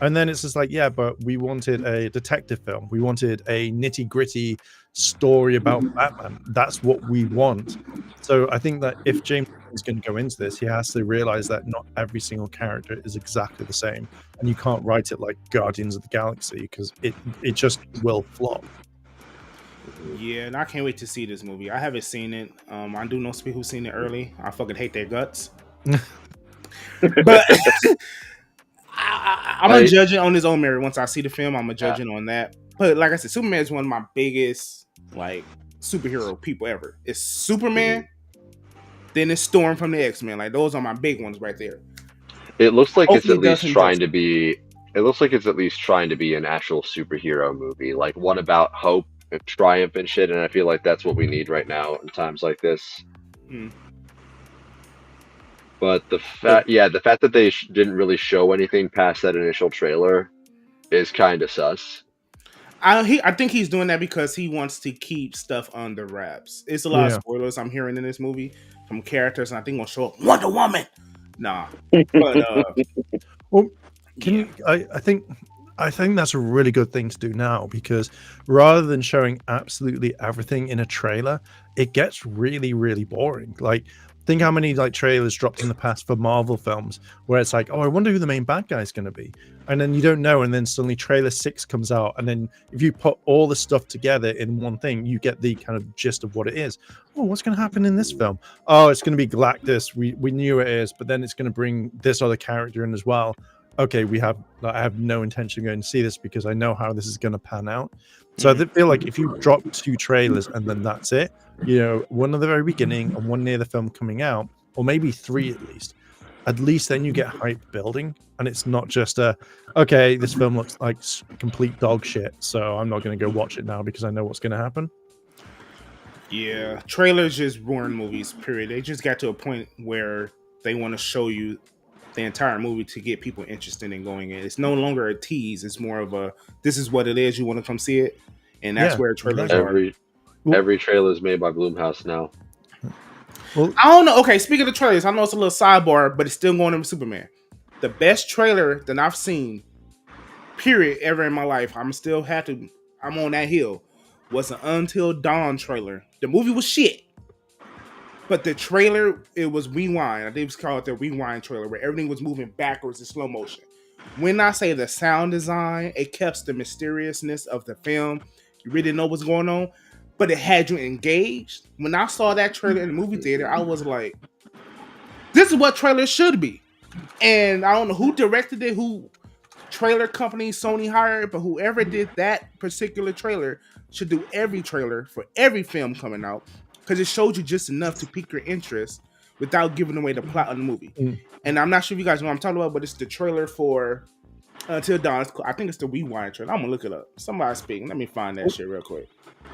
And then it's just like, yeah, but we wanted a detective film. We wanted a nitty-gritty story about Batman. That's what we want. So I think that if James is going to go into this, he has to realize that not every single character is exactly the same. And you can't write it like Guardians of the Galaxy because it just will flop. Yeah, and I can't wait to see this movie. I haven't seen it. I do know some people who've seen it early. I fucking hate their guts. But I'm gonna judge it on his own merit. Once I see the film, I'm gonna judge it on that. But like I said, Superman is one of my biggest like superhero people ever. It's Superman, then it's Storm from the X-Men. Like those are my big ones right there. It looks like Hopefully it's at least doesn't trying just- to be. It looks like it's at least trying to be an actual superhero movie, like one about hope and triumph and shit. And I feel like that's what we need right now in times like this. But the fact that they didn't really show anything past that initial trailer is kind of sus. I think he's doing that because he wants to keep stuff under wraps. It's a lot of spoilers I'm hearing in this movie from characters, and I think gonna show up Wonder Woman. Nah, but well, I think that's a really good thing to do now, because rather than showing absolutely everything in a trailer, it gets really, really boring. Like, think how many like trailers dropped in the past for Marvel films where it's like, oh, I wonder who the main bad guy is going to be, and then you don't know, and then suddenly trailer 6 comes out, and then if you put all the stuff together in one thing, you get the kind of gist of what it is. Oh, what's going to happen in this film? Oh, it's going to be Galactus. We knew it is, but then it's going to bring this other character in as well. Okay, I have no intention of going to see this because I know how this is going to pan out. So I feel like if you drop 2 trailers and then that's it, you know, one at the very beginning and one near the film coming out, or maybe 3 at least then you get hype building, and it's not just okay, this film looks like complete dog shit, so I'm not going to go watch it now because I know what's going to happen. yeah, trailers just ruin movies, period. They just got to a point where they want to show you the entire movie to get people interested in going in. It's no longer a tease. It's more of a, this is what it is. You want to come see it. And that's where trailers are. Every trailer is made by Blumhouse now. Well, I don't know. Okay, speaking of trailers, I know it's a little sidebar, but it's still going into Superman. The best trailer that I've seen, period, ever in my life, I'm on that hill, was an Until Dawn trailer. The movie was shit. But the trailer, it was rewind. I think it was called the rewind trailer, where everything was moving backwards in slow motion. When I say the sound design, it kept the mysteriousness of the film. You really didn't know what's going on, but it had you engaged. When I saw that trailer in the movie theater, I was like, this is what trailers should be. And I don't know who directed it, who trailer company Sony hired, but whoever did that particular trailer should do every trailer for every film coming out, because it showed you just enough to pique your interest without giving away the plot of the movie. And I'm not sure if you guys know what I'm talking about, but it's the trailer for Until Dawn. I think it's the rewind trailer. I'm gonna look it up. Somebody speaking. Let me find that shit real quick.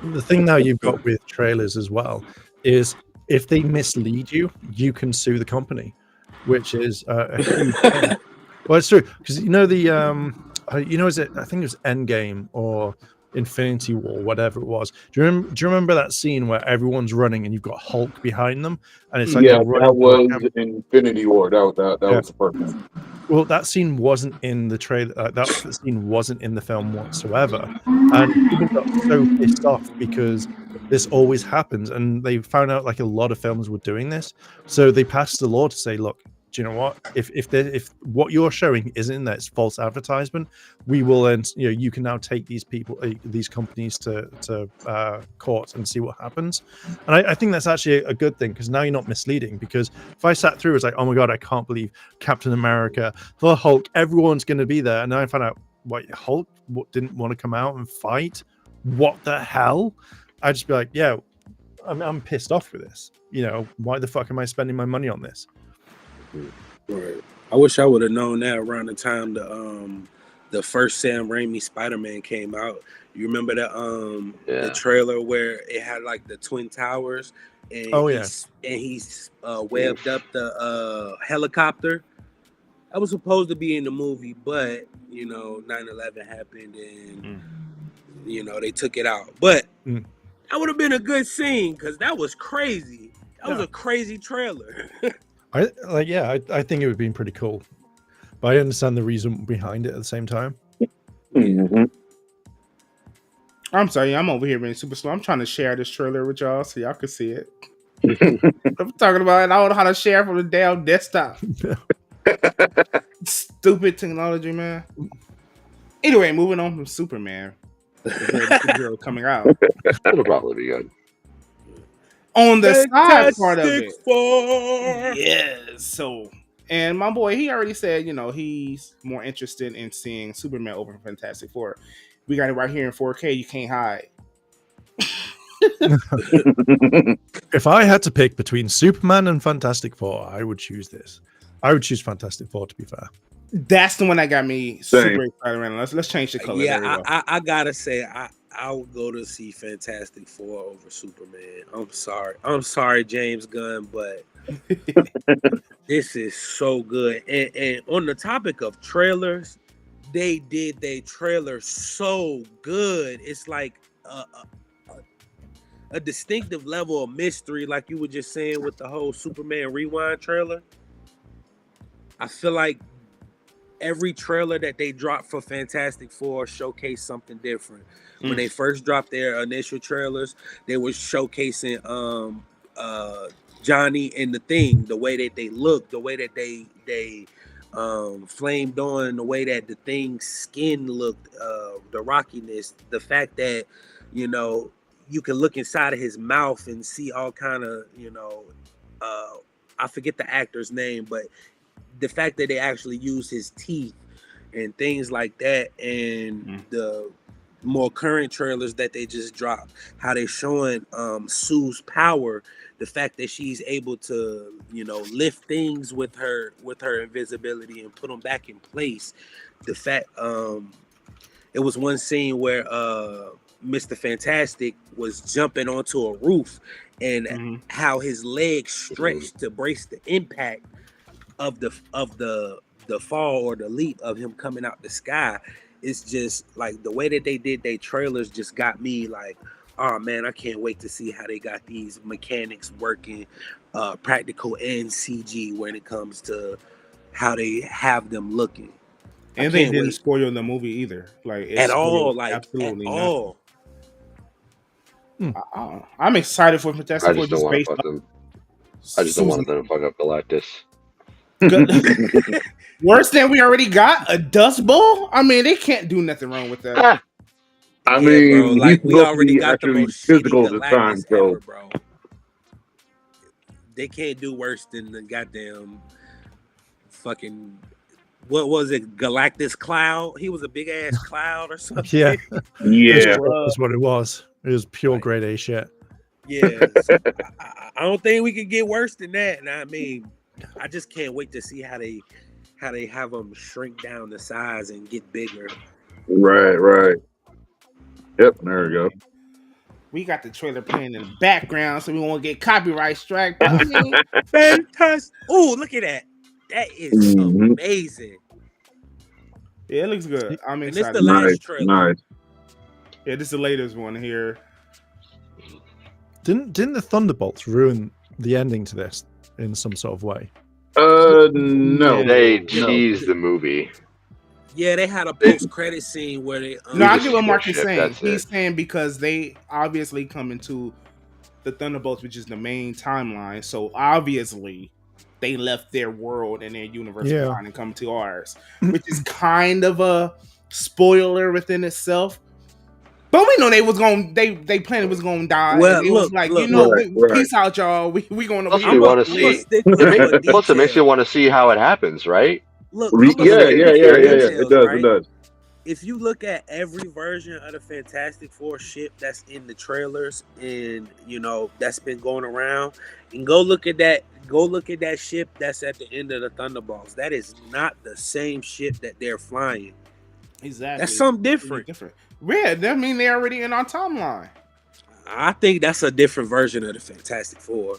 The thing now you've got with trailers as well is if they mislead you, you can sue the company, which is a huge thing. Well, it's true, because you know the is it? I think it was Endgame or Infinity War, whatever it was. Do you remember that scene where everyone's running and you've got Hulk behind them, and it's like Yeah, they're running that was around? Infinity War. That Yeah. was the first one. Well, that scene wasn't in the trailer. That scene wasn't in the film whatsoever, and people got so pissed off because this always happens, and they found out like a lot of films were doing this, so they passed the law to say, look, do you know what? If what you're showing isn't in there, it's false advertisement, we will then, you can now take these people, these companies to court and see what happens. And I think that's actually a good thing, because now you're not misleading. Because if I sat through, it's like, oh my god, I can't believe Captain America, the Hulk, everyone's going to be there, and then I found out, what, Hulk didn't want to come out and fight? What the hell? I'd just be like, yeah, I'm pissed off with this. Why the fuck am I spending my money on this? Right. I wish I would have known that around the time the first Sam Raimi Spider-Man came out. You remember the trailer where it had like the Twin Towers, and he's webbed up the helicopter. I was supposed to be in the movie, but 9/11 happened, and they took it out. But that would have been a good scene, because that was crazy. That was a crazy trailer. I think it would have been pretty cool, but I understand the reason behind it at the same time. Mm-hmm. I'm sorry, I'm over here being super slow. I'm trying to share this trailer with y'all so y'all can see it. I'm talking about it. I don't know how to share from the damn desktop. Stupid technology, man. Anyway, moving on from Superman. The coming out. It'll probably be good. On the side part of it. Yes. So, and my boy, he already said, he's more interested in seeing Superman over Fantastic Four. We got it right here in 4K. You can't hide. If I had to pick between Superman and Fantastic Four, I would choose this. I would choose Fantastic Four, to be fair. That's the one that got me super excited. Let's change the color. Yeah, I gotta say, I would go to see Fantastic Four over Superman. I'm sorry, James Gunn, but this is so good. And on the topic of trailers, they did their trailer so good. It's like a distinctive level of mystery, like you were just saying with the whole Superman Rewind trailer. I feel like every trailer that they dropped for Fantastic Four showcased something different. When they first dropped their initial trailers, they were showcasing Johnny and the Thing, the way that they looked, the way that they flamed on, the way that the Thing's skin looked, the rockiness, the fact that you can look inside of his mouth and see all kind of I forget the actor's name, but the fact that they actually use his teeth and things like that, and the more current trailers that they just dropped, how they're showing Sue's power, the fact that she's able to lift things with her invisibility and put them back in place. The fact it was one scene where Mr. Fantastic was jumping onto a roof, and how his legs stretched to brace the impact of the fall or the leap of him coming out the sky. It's just like the way that they did their trailers just got me like, oh man, I can't wait to see how they got these mechanics working, practical and CG, when it comes to how they have them looking. And they didn't spoil the movie either, like at all, absolutely at all. I'm excited for Fantastic Four. I just don't want to fuck them. I just don't want them to fuck up Galactus. Worse than we already got a Dust Bowl. I mean, they can't do nothing wrong with that. I mean, bro, like we already got the most physical Galactus ever, bro. They can't do worse than the goddamn fucking. What was it? Galactus Cloud? He was a big ass cloud or something. Yeah. That's what it was. It was pure grade A shit. Yeah. So I don't think we could get worse than that. And I mean, I just can't wait to see how they have them shrink down the size and get bigger. Right. Yep, there we go. We got the trailer playing in the background, so we won't get copyright strike. Fantastic! Oh, look at that! That is amazing. Yeah, it looks good. I'm excited. And it's the last trailer. Nice. Yeah, this is the latest one here. Didn't the Thunderbolts ruin the ending to this in some sort of way? No. They No. teased the movie. Yeah, they had a post-credit scene where they. No, I just get see what their Mark is ship, saying. that's He's it. saying because they obviously come into the Thunderbolts, which is the main timeline. So obviously they left their world and their universe behind and come to ours, which is kind of a spoiler within itself. But we know they was going. They planned it was going to die. Well, and it was like, Right. peace out, y'all. We going over Plus, here. we want to I'm gonna see. stick with a Plus, it makes you detail. want to see how it happens, right? Look, I'm gonna Yeah. stick with It details, does. right? It does. If you look at every version of the Fantastic Four ship that's in the trailers and that's been going around, and go look at that ship that's at the end of the Thunderbolts. That is not the same ship that they're flying. Exactly. That's something different. Yeah, that mean they're already in our timeline. I think that's a different version of the Fantastic Four.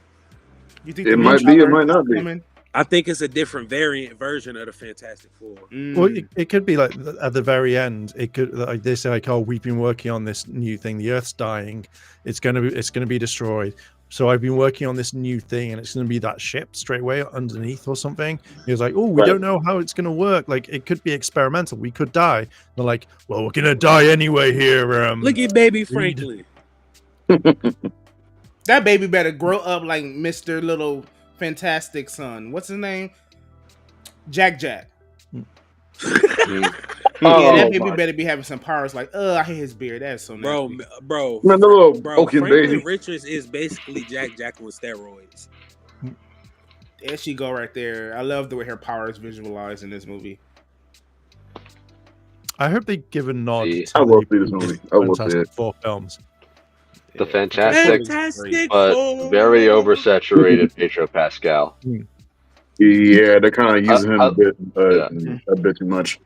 You think It might be, it might not be. I think it's a different variant version of the Fantastic Four. Well, it could be like at the very end. It could like they say like, "Oh, we've been working on this new thing. The Earth's dying. It's gonna be destroyed. So I've been working on this new thing, and it's gonna be that ship straight away underneath or something." He was like, "Oh, we don't know how it's gonna work. Like it could be experimental. We could die." They're like, "Well, we're gonna die anyway here." Look at Baby Franklin. That baby better grow up like Mr. Little Fantastic son. What's his name? Jack. Yeah, that baby better be having some powers. Like, I hate his beard. That's so nasty. Bro. Man, the little Franklin baby. Richards is basically Jack with steroids. There she go right there. I love the way her power is visualized in this movie. I hope they give a nod. I will see this movie. I will see Fantastic it. Four films. The Fantastic but Four. very oversaturated Pedro Pascal. Yeah, they're kind of using him a bit too much.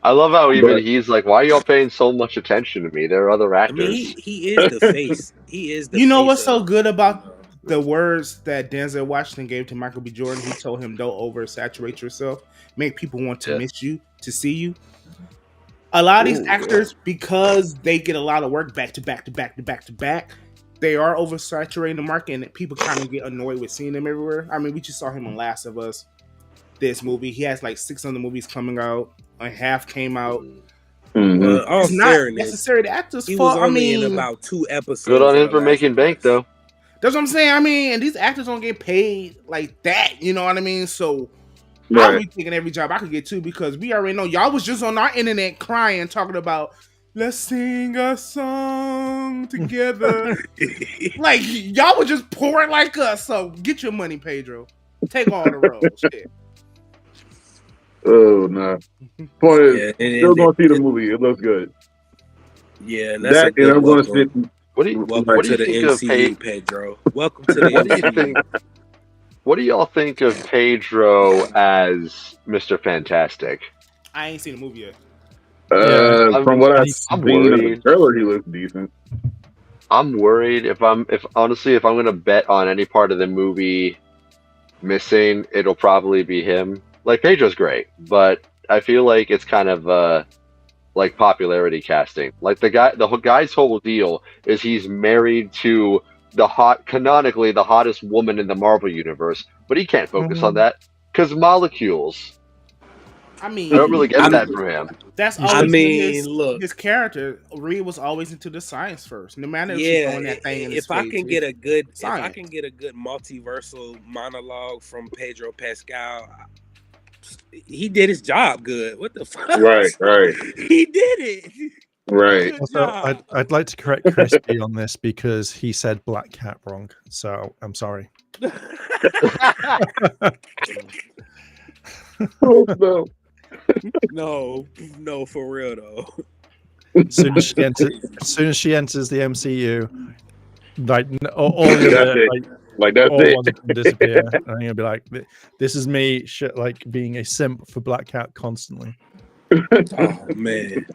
I love how he's like, "Why are y'all paying so much attention to me? There are other actors." I mean, he is the face. He is the. You know face what's so of- good about the words that Denzel Washington gave to Michael B. Jordan? He told him, "Don't oversaturate yourself. Make people want to miss you, to see you." A lot of these actors, because they get a lot of work back to back, they are oversaturating the market, and people kind of get annoyed with seeing them everywhere. I mean, we just saw him on Last of Us. This movie, he has like 6 other movies coming out. Like half came out. It's not necessarily the actor's fault. Was only in about 2 episodes. Good on him for making bank, though. That's what I'm saying. I mean, and these actors don't get paid like that. You know what I mean? So I'll be taking every job I could get too, because we already know y'all was just on our internet crying, talking about let's sing a song together. Like y'all was just poor like us. So get your money, Pedro. Take all the roles. Shit. Oh no! Point is, still gonna see the movie. It looks good. Yeah, and that's a good I'm gonna sit. Welcome to the MCU, Pedro. Welcome to the MCU. What do y'all think of Pedro as Mr. Fantastic? I ain't seen the movie yet. From what I've seen in the trailer, he looks decent. I'm worried if I'm gonna bet on any part of the movie missing, it'll probably be him. Like Pedro's great, but I feel like it's kind of like popularity casting. Like the guy's whole deal is he's married to canonically the hottest woman in the Marvel universe, but he can't focus on that because molecules. I mean, I don't really get that from him. That's always his character. Reed was always into the science first, no matter if she's throwing that thing in his face. If I can get a good multiversal monologue from Pedro Pascal, he did his job good. What the fuck? Right. He did it. Right. Also, I'd like to correct Crispy on this because he said Black Cat wrong. So I'm sorry. Oh, no, for real though. As soon as she enters the MCU, like all the that's it. Disappear. And I'm gonna be like, "This is me, like being a simp for Black Cat constantly." Oh man.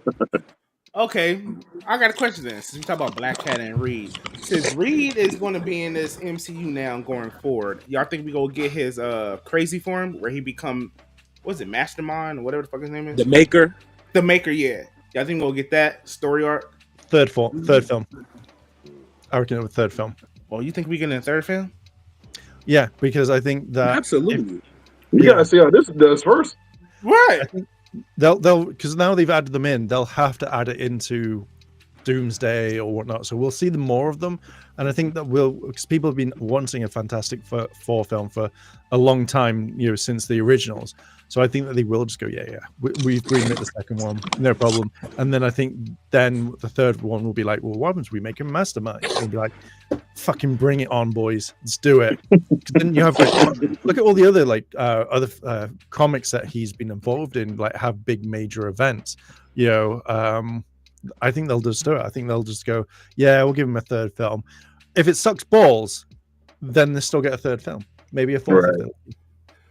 Okay, I got a question then. Since we talk about Black Cat and Reed, since Reed is going to be in this MCU now going forward, y'all think we gonna get his crazy form where he become, what's it, Mastermind or whatever the fuck his name is? The Maker. The Maker, yeah. Y'all think we'll get that story arc? Third film. I reckon it was third film. Well, you think we get in a third film? Yeah, because I think that Absolutely. You gotta see how this does first. Right. I think they'll because now they've added them in, they'll have to add it into Doomsday or whatnot. So we'll see more of them, and I think that because people have been wanting a Fantastic Four film for a long time, since the originals. So I think that they will just go, we've greenlit the second one, no problem. And then I think then the third one will be like, well, what happens? We make him Mastermind. And they'll be like, fucking bring it on, boys. Let's do it. Then you have look at all the other other comics that he's been involved in, like have big major events. I think they'll just do it. I think they'll just go, we'll give him a third film. If it sucks balls, then they still get a third film, maybe a fourth. Right. Film.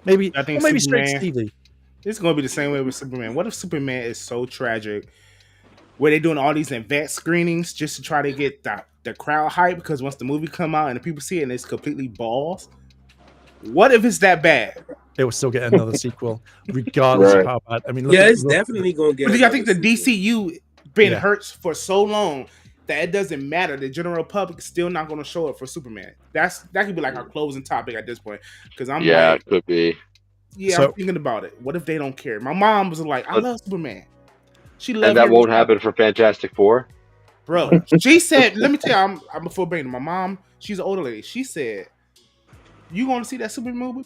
Maybe I think maybe Superman, straight Stevie. It's going to be the same way with Superman. What if Superman is so tragic where they're doing all these advanced screenings just to try to get the crowd hype, because once the movie come out and the people see it and it's completely balls? What if it's that bad? It will still get another sequel, regardless of how bad. I mean, it's definitely going to get. Because I think the DCU been hurt for so long that it doesn't matter. The general public is still not going to show up for Superman. That could be like our closing topic at this point. Because it could be. Yeah, I'm thinking about it. What if they don't care? My mom was like, "I love Superman." She loved. And that won't happen for Fantastic Four, bro. She said, "Let me tell you, I'm a full brainer." My mom, she's an older lady. She said, "You going to see that Superman movie?"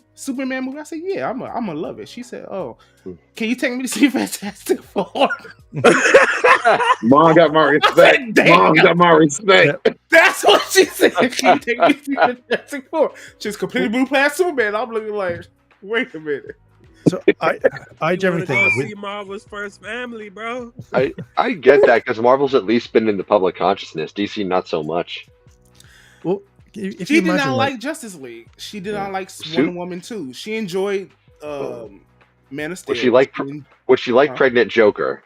I said, "Yeah, I'm gonna love it." She said, "Oh, can you take me to see Fantastic Four?" Mom got my respect. Mom got my respect. That's what she said. Can you take me to see Fantastic Four? She's completely blew past Superman. I'm looking like, wait a minute. So I generally think see Marvel's first family, bro. I get that, because Marvel's at least been in the public consciousness. DC not so much. Well, if she did not like Justice League. She did not like Wonder Woman 2. She enjoyed Man of Steel. Would she like Pregnant Joker?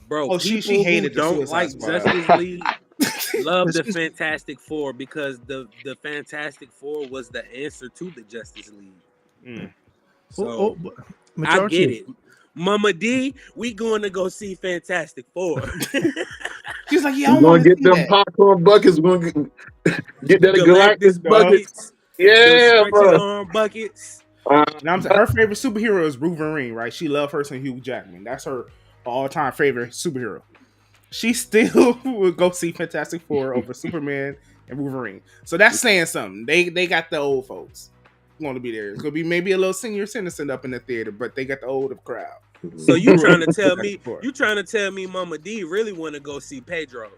Bro, she hated don't like Justice League. Love the Fantastic Four, because the Fantastic Four was the answer to the Justice League. So I get it. Mama D, we going to go see Fantastic Four. She's like, yeah, I'm going to get them popcorn buckets. We're going to get that Galactus buckets. Yeah, bro. Buckets. Her favorite superhero is Wolverine, right? She loves her some Hugh Jackman. That's her all-time favorite superhero. She still would go see Fantastic Four over Superman and Wolverine. So that's saying something. They got the old folks going to be there. It's going to be maybe a little senior citizen up in the theater, but they got the older crowd. So you trying to tell me Mama D really want to go see Pedro?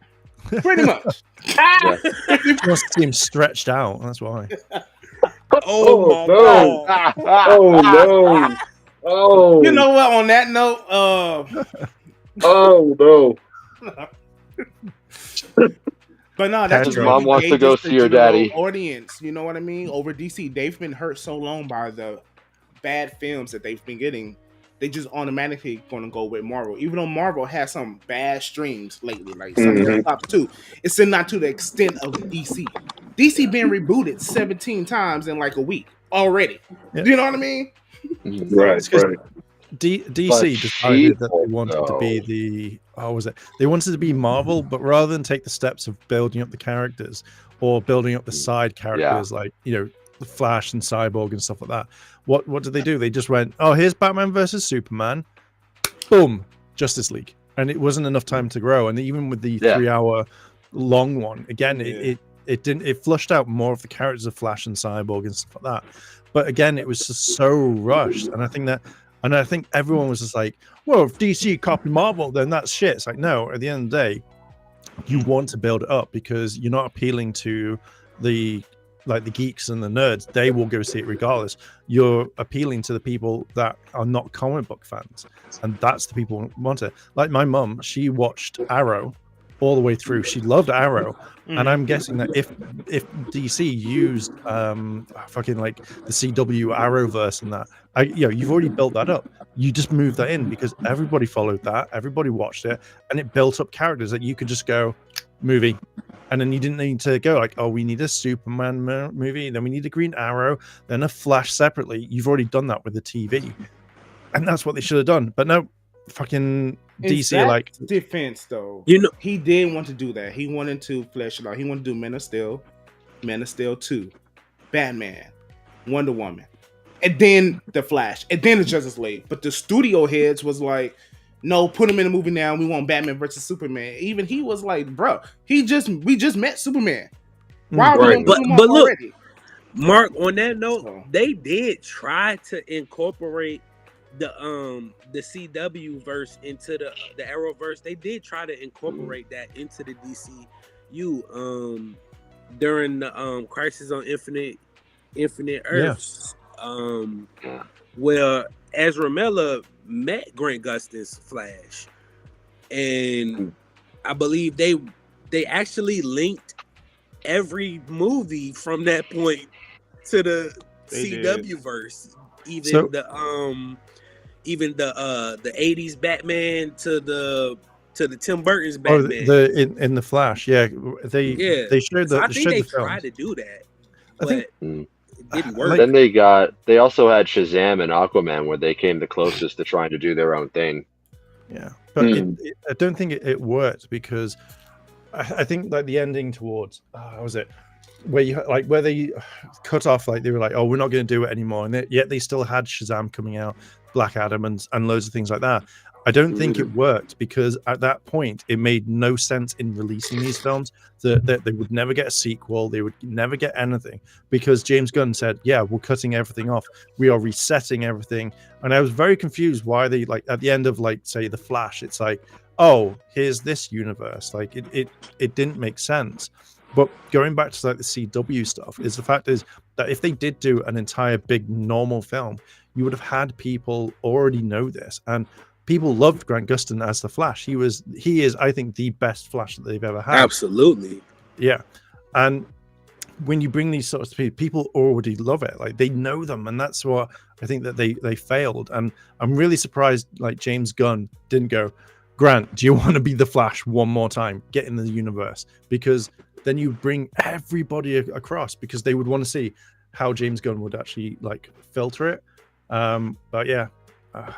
Pretty much. Must seem stretched out. That's why. Oh no! God. Oh no! Oh. You know what? On that note, oh no! But no, that's his mom wants to go see her daddy. Audience, you know what I mean? Over DC, they've been hurt so long by the bad films that they've been getting. They just automatically going to go with Marvel, even though Marvel has some bad streams lately, like some of the top two. It's still not to the extent of DC. DC being rebooted 17 times in like a week already. Yeah. You know what I mean? Right. DC decided that they wanted to be they wanted to be Marvel, but rather than take the steps of building up the characters or building up the side characters, like the Flash and Cyborg and stuff like that, what did they do? They just went, oh, here's Batman versus Superman, boom, Justice League, and it wasn't enough time to grow. And even with the 3-hour long one, again, it flushed out more of the characters of Flash and Cyborg and stuff like that. But again, it was just so rushed, and I think everyone was just like, well, if DC copy Marvel, then that's shit. It's like, no, at the end of the day, you want to build it up because you're not appealing to the geeks and the nerds. They will go see it regardless. You're appealing to the people that are not comic book fans, and that's the people who want it. Like my mum, she watched Arrow all the way through. She loved Arrow, and I'm guessing that if DC used fucking like the CW Arrowverse and that, you've already built that up. You just move that in because everybody followed that, everybody watched it, and it built up characters that you could just go movie, and then you didn't need to go like, oh, we need a Superman movie, then we need a Green Arrow, then a Flash separately. You've already done that with the TV, and that's what they should have done. But no, fucking In DC are like, Zack's defense, though, You know, he did want to do that. He wanted to flesh it out. He wanted to do Man of Steel 2, Batman, Wonder Woman, and then The Flash, and then the Justice League. But the studio heads was like, no, put him in the movie now. We want Batman versus Superman. Even he was like, bro, we just met Superman. Why are we Right. gonna put him But up look, already? Mark, on that note, So, they did try to incorporate the CW verse into the Arrowverse. They did try to incorporate that into the DCU during the Crisis on Infinite Earths. Where Ezra Miller met Grant Gustin's Flash, and I believe they actually linked every movie from that point to the They CW verse, even So- the 80s Batman to the Tim Burton's oh, Batman. in the Flash, yeah, they showed So the I they think showed they the film. tried to do that, I but think- it didn't like- work. Then they also had Shazam and Aquaman where they came the closest to trying to do their own thing. Yeah, but I don't think it worked because I think like the ending towards how was it where they cut off, like they were like, oh, we're not going to do it anymore, and yet they still had Shazam coming out, Black Adam, and loads of things like that. I don't think it worked because at that point it made no sense in releasing these films that they would never get a sequel, they would never get anything, because James Gunn said, yeah, we're cutting everything off, we are resetting everything. And I was very confused why they, like, at the end of, like, say The Flash, it's like, oh, here's this universe. Like it didn't make sense. But going back to like the CW stuff, is the fact is that if they did do an entire big normal film, you would have had people already know this, and people loved Grant Gustin as the Flash. He is, I think, the best Flash that they've ever had. Absolutely. Yeah. And when you bring these sorts of people already love it. Like, they know them, and that's what I think that they failed. And I'm really surprised like James Gunn didn't go, Grant, do you want to be the Flash one more time? Get in the universe. Because then you bring everybody across, because they would want to see how James Gunn would actually like filter it. But yeah, I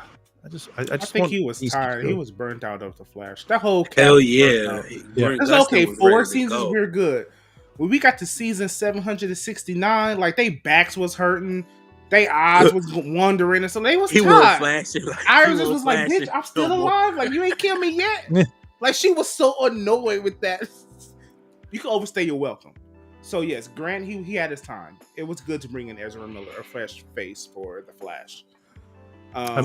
think he was tired. He was burnt out of the Flash. That whole hell yeah. It's okay. 4 seasons we're good. When we got to season 769, like they backs was hurting, they eyes was wandering, and so they was tired. Iris was like, "Bitch, I'm still alive. Like you ain't killed me yet." Like she was so annoyed with that. You can overstay your welcome. So yes, Grant, he had his time. It was good to bring in Ezra Miller, a fresh face for the Flash. I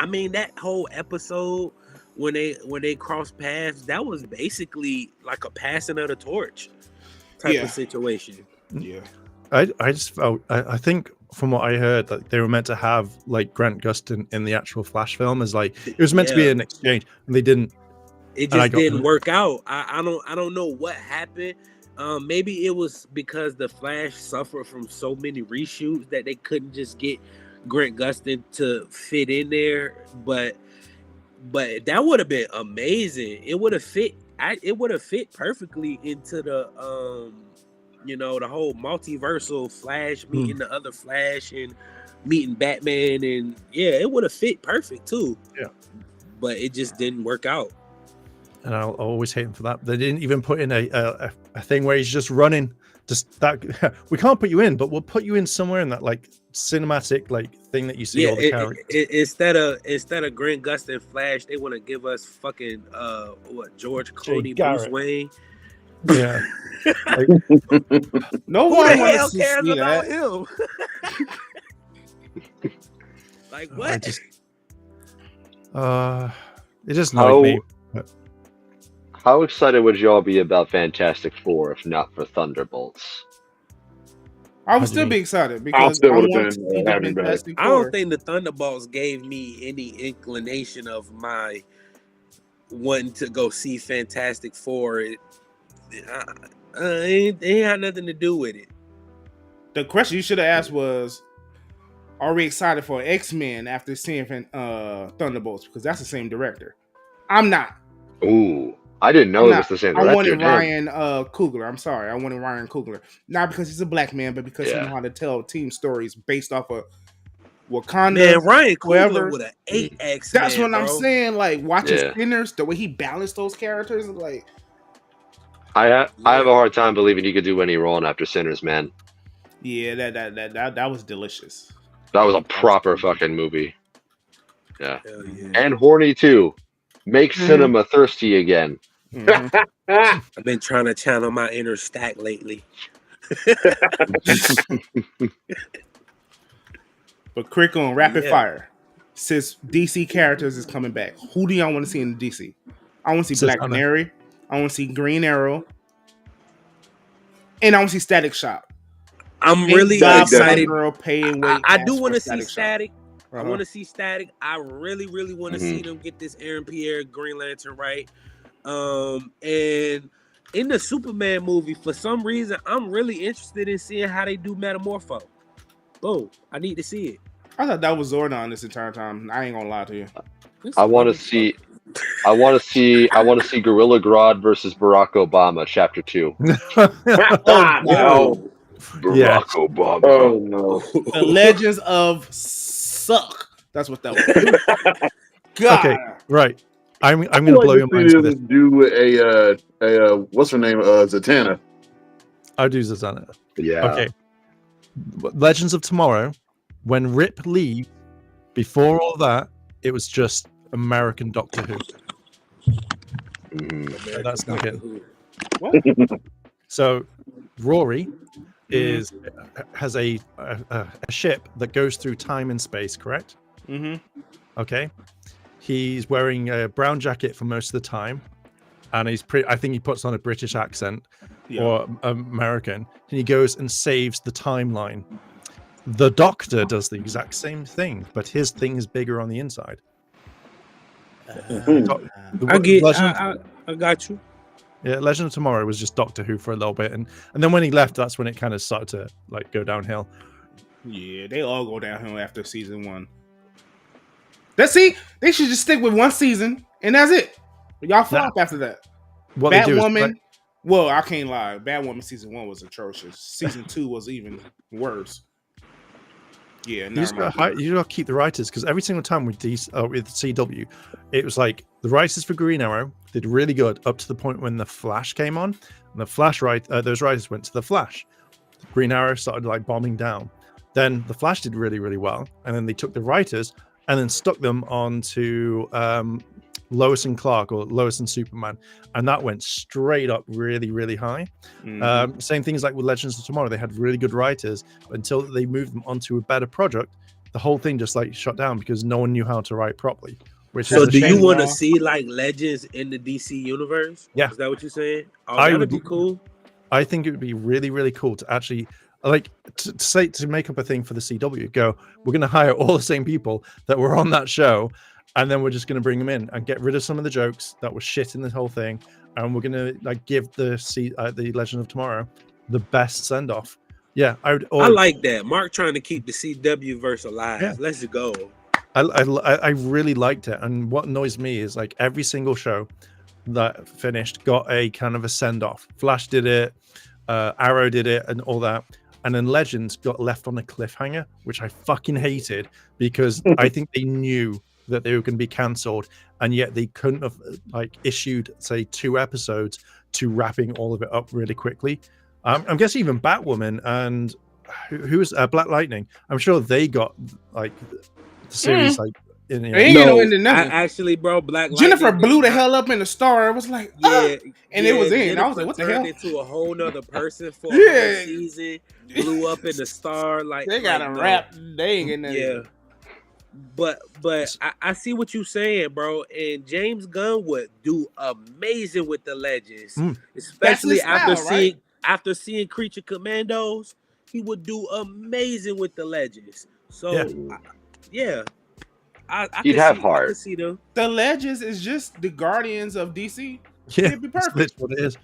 mean, that whole episode when they crossed paths, that was basically like a passing of the torch type of situation. Yeah, I just felt, I think from what I heard, that they were meant to have like Grant Gustin in the actual Flash film, as like it was meant to be an exchange, and they didn't. It just didn't work out. I don't know what happened. Maybe it was because the Flash suffered from so many reshoots that they couldn't just get Grant Gustin to fit in there. But that would have been amazing. It would have fit. It would have fit perfectly into the the whole multiversal Flash meeting the other Flash and meeting Batman, and yeah, it would have fit perfect too. Yeah, but it just didn't work out. And I'll always hate him for that. They didn't even put in a thing where he's just running. Just that we can't put you in, but we'll put you in somewhere in that like cinematic like thing that you see all the characters. Instead of Grant Gustin Flash, they want to give us fucking George Clooney Bruce Wayne. Yeah. Like, no one cares about him. Like what? It just annoyed me. How excited would y'all be about Fantastic Four if not for Thunderbolts? I would still be excited because I want to see the Fantastic Four. I don't think the Thunderbolts gave me any inclination of my wanting to go see Fantastic Four. It had nothing to do with it. The question you should have asked was, are we excited for X-Men after seeing Thunderbolts? Because that's the same director. I'm not. Ooh. I didn't know it was the same director. I wanted Ryan Coogler. I'm sorry. I wanted Ryan Coogler. Not because he's a black man, but because he knows how to tell team stories based off of Wakanda. Man, Ryan Coogler whoever. with an 8X. That's man, what I'm bro. saying. Like watching Yeah. Sinners, the way he balanced those characters, like I have a hard time believing he could do any wrong after Sinners, man. yeah, that was delicious. That was a proper fucking movie. Yeah. Hell yeah. And horny too. Make cinema thirsty again. I've been trying to channel my inner Stack lately. But quick on rapid Yeah. fire. Since DC characters is coming back, who do y'all want to see in DC? I want to see Black Susanna. Canary. I want to see Green Arrow. And I want to see Static Shock. I'm really God, excited. Girl, paying weight I do asked want to for see Shock. Static. I Uh-huh. want to see Static. I really want to see them get this Aaron Pierre Green Lantern right. And in the Superman movie, for some reason, I'm really interested in seeing how they do Metamorpho. Oh, I need to see it. I thought that was Zordon this entire time. I ain't gonna lie to you. I want to see Gorilla Grodd versus Barack Obama, Chapter 2. No. Barack Obama. Oh no. The Legends of Suck. That's what that was. God. Okay, right. I'm going to blow your minds with this. Do a what's her name? Zatanna. I'll do Susanna. Yeah. Okay. Legends of Tomorrow, when Rip leaves, before all that, it was just American Doctor Who. Mhm. That's not good. What? So Rory has a ship that goes through time and space, correct? Mm-hmm. Okay. He's wearing a brown jacket for most of the time, and I think he puts on a British accent or American, and he goes and saves the timeline. The Doctor does the exact same thing, but his thing is bigger on the inside. I got you. Yeah, Legend of Tomorrow was just Doctor Who for a little bit, and then when he left, that's when it kind of started to like go downhill. Yeah, they all go downhill after season 1. They should just stick with one season and that's it. Y'all flop after that. What they do is Batwoman. Well, I can't lie. Batwoman season 1 was atrocious. Season 2 was even worse. Yeah, you just got to keep the writers, because every single time with CW, it was like the writers for Green Arrow did really good up to the point when the Flash came on, and the Flash those writers went to the Flash. Green Arrow started like bombing down. Then the Flash did really, really well, and then they took the writers and then stuck them onto Lois and Clark or Lois and Superman, and that went straight up really, really high. Same things like with Legends of Tomorrow, they had really good writers, but until they moved them onto a better project, the whole thing just like shut down because no one knew how to write properly. So do you want to see like Legends in the DC universe? Yeah. Is that what you're saying? Oh, I that would would be cool. I think it would be really, really cool to actually like to make up a thing for the CW. Go, we're going to hire all the same people that were on that show, and then we're just going to bring them in and get rid of some of the jokes that were shit in the whole thing, and we're going to like give the Legend of Tomorrow the best send off. Yeah, I like that. Mark trying to keep the CW verse alive. Yeah. Let's go. I really liked it, and what annoys me is like every single show that finished got a kind of a send off. Flash did it, Arrow did it, and all that. And then Legends got left on a cliffhanger, which I fucking hated because I think they knew that they were going to be cancelled, and yet they couldn't have like issued, say, 2 episodes to wrapping all of it up really quickly. I'm guessing even Batwoman and who was Black Lightning. I'm sure they got like the series like in. Actually, bro, Jennifer Lightning blew the hell up in the star. It was like, and it was in. Jennifer I was like, what the hell? Into a whole nother person for a whole season. Blew up in the star. Like they got a rap. They ain't getting that. Yeah. But I see what you're saying, bro. And James Gunn would do amazing with the Legends, especially after seeing Creature Commandos. He would do amazing with the Legends. So he'd have heart. I can see them. The Legends is just the Guardians of DC. Yeah, it'd be perfect. That's what it is.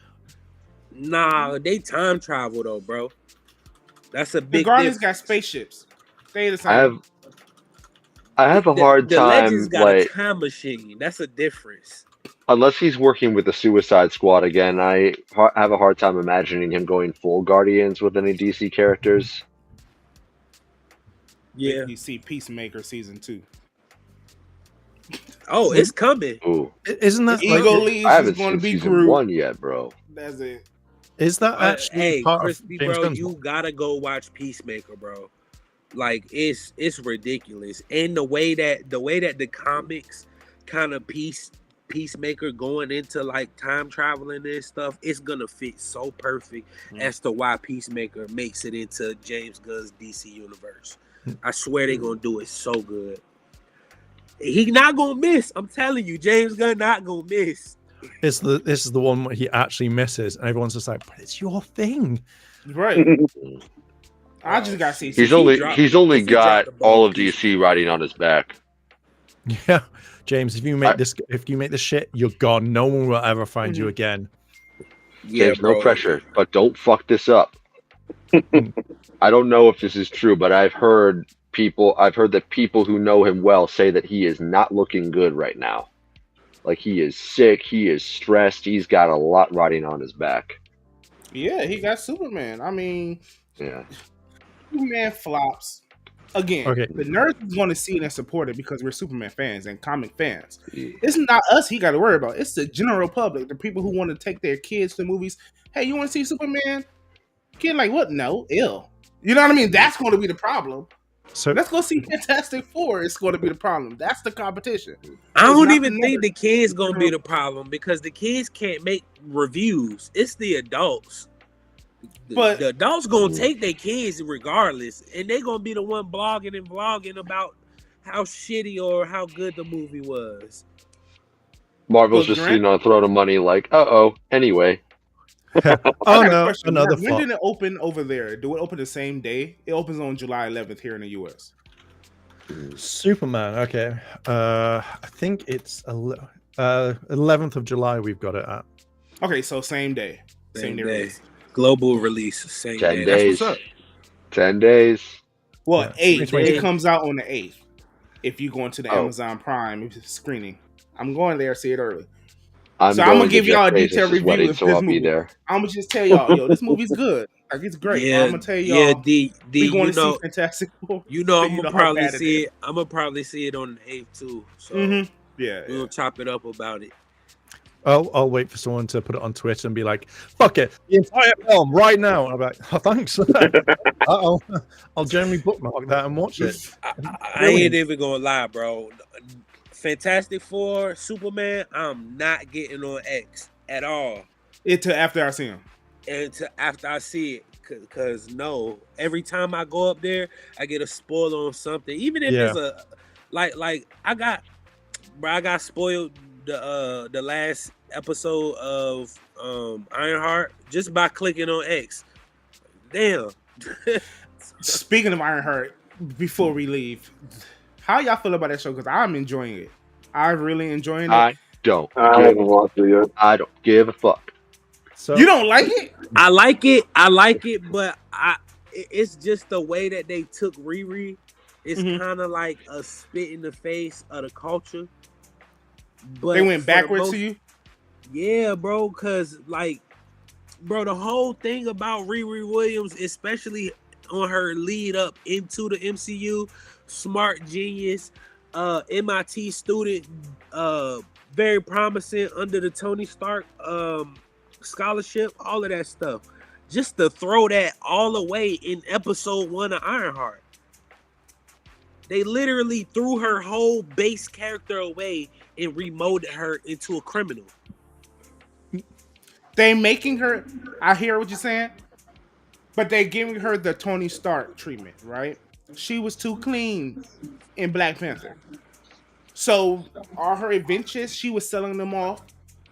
Nah, they time travel though, bro. That's a big. The Guardians difference. got spaceships. They the same. I have a hard time. Legends got a time machine. That's a difference. Unless he's working with the Suicide Squad again, I have a hard time imagining him going full Guardians with any DC characters. Yeah. You see Peacemaker season 2. Oh, it's coming. Ooh, Isn't that Ego like, Lee I is haven't going to seen be season Groot. 1 yet, bro. That's it. is that actually Hey, part Crispy, of James bro, Gunn's you gotta go watch Peacemaker, bro. Like it's ridiculous, and the way that the comics kind of Peacemaker going into like time traveling and stuff, it's gonna fit so perfect as to why Peacemaker makes it into James Gunn's DC universe. I swear they're gonna do it so good. He not gonna miss. I'm telling you, James Gunn not gonna miss. this is the one where he actually misses, and everyone's just like, but it's your thing. Right. I just got to see. He's he only dropped- he's only if he dropped got the ball, all of he's- DC riding on his back. Yeah, James, if you make this shit, you're gone. No one will ever find you again. Yeah, James, bro. no pressure, but don't fuck this up. I don't know if this is true, but I've heard that people who know him well say that he is not looking good right now. Like he is sick, he is stressed, he's got a lot riding on his back. Yeah, he got Superman. I mean, Yeah. Superman flops. Again, Okay. the nerds is going to see it and support it because we're Superman fans and comic fans. Yeah. It's not us he got to worry about. It's the general public, the people who want to take their kids to movies. Hey, you want to see Superman? Kid, like, what? No, ill. You know what I mean? That's going to be the problem. So Let's go see Fantastic Four. It's going to be the problem. That's the competition. I It's don't not even the think nerds. the kids gonna be the problem because the kids can't make reviews. It's the adults. But- The adults gonna take their kids regardless, and they gonna be the one blogging and vlogging about how shitty or how good the movie was. Marvel's But just Grant- sitting on a throne of money like, anyway. oh I got a no, question. another When flop. did it open over there? Do it open the same day? It opens on July 11th here in the US. Superman. Okay, I think it's 11th of July. We've got it at. Okay, so same day. Same day. day. Release. Global release, same 10 day. days. That's what's up. 10 days. Well, Yeah, 8th. 2020. It comes out on the 8th. If you go into the Oh. Amazon Prime screening. I'm going there, see it early. I'm So I'm going gonna give to y'all a Jeff detailed Bezos' review wedding, of so this I'll movie. be there. I'm gonna just tell y'all, yo, this movie's good. Like it's great. Yeah, I'm gonna tell y'all, yeah. D, we going you to know, see Fantastic Four. you know, so I'm gonna how probably bad it see is. it. I'm gonna probably see it on the 8th too. So Mhm. Yeah. we're gonna chop it up about it. I'll wait for someone to put it on Twitter and be like, "Fuck it, the entire film right now." And I'm like, "Oh, thanks." I'll generally bookmark that and watch it. I ain't even gonna lie, bro. Fantastic Four, Superman, I'm not getting on X at all. It after I see him. And after I see it, cause no, every time I go up there, I get a spoiler on something. Even if Yeah. it's a like I got spoiled the last episode of Ironheart just by clicking on X. Damn. Speaking of Ironheart, before we leave, how y'all feel about that show? Because I'm enjoying it. I'm really enjoying it. I don't. I haven't watched it yet. I don't give a fuck. So You don't like it? I like it, but it's just the way that they took Riri. It's Mhm. kind of like a spit in the face of the culture. But They went for the backwards most- to you? Yeah, bro, because the whole thing about Riri Williams, especially on her lead up into the MCU, smart genius, MIT student, very promising under the Tony Stark scholarship, all of that stuff. Just to throw that all away in episode 1 of Ironheart. They literally threw her whole base character away and remolded her into a criminal. They making her. I hear what you're saying, but they giving her the Tony Stark treatment, right? She was too clean in Black Panther. So all her adventures, she was selling them off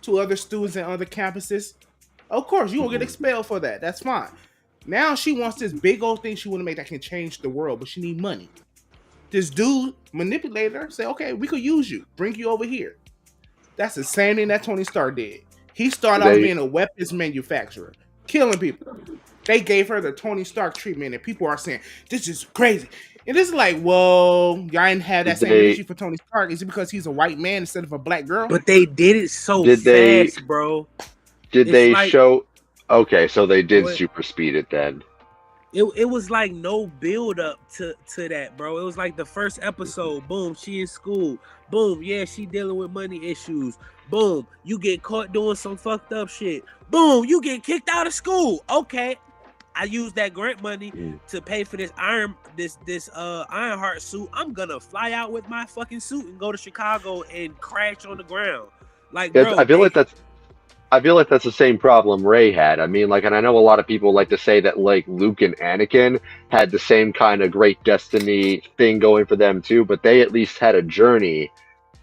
to other students and other campuses. Of course, you will get expelled for that. That's fine. Now she wants this big old thing she want to make that can change the world, but she need money. This dude manipulated her, say, okay, we could use you, bring you over here. That's the same thing that Tony Stark did. He started off being a weapons manufacturer, killing people. They gave her the Tony Stark treatment, and people are saying, this is crazy. And it's like, well, y'all didn't have that same energy for Tony Stark. Is it because he's a white man instead of a black girl? But they did it so Did they- fast, bro. Did It's they like- show? Okay, so they did What? super speed it then. It was like no build up to that, bro. It was like the first episode, boom, she in school, boom, yeah, she dealing with money issues, boom, you get caught doing some fucked up shit, boom, you get kicked out of school. Okay, I use that grant money to pay for this Ironheart suit. I'm gonna fly out with my fucking suit and go to Chicago and crash on the ground. Like, bro, I feel like that's the same problem Ray had. I mean, like, and I know a lot of people like to say that like Luke and Anakin had the same kind of great destiny thing going for them too, but they at least had a journey.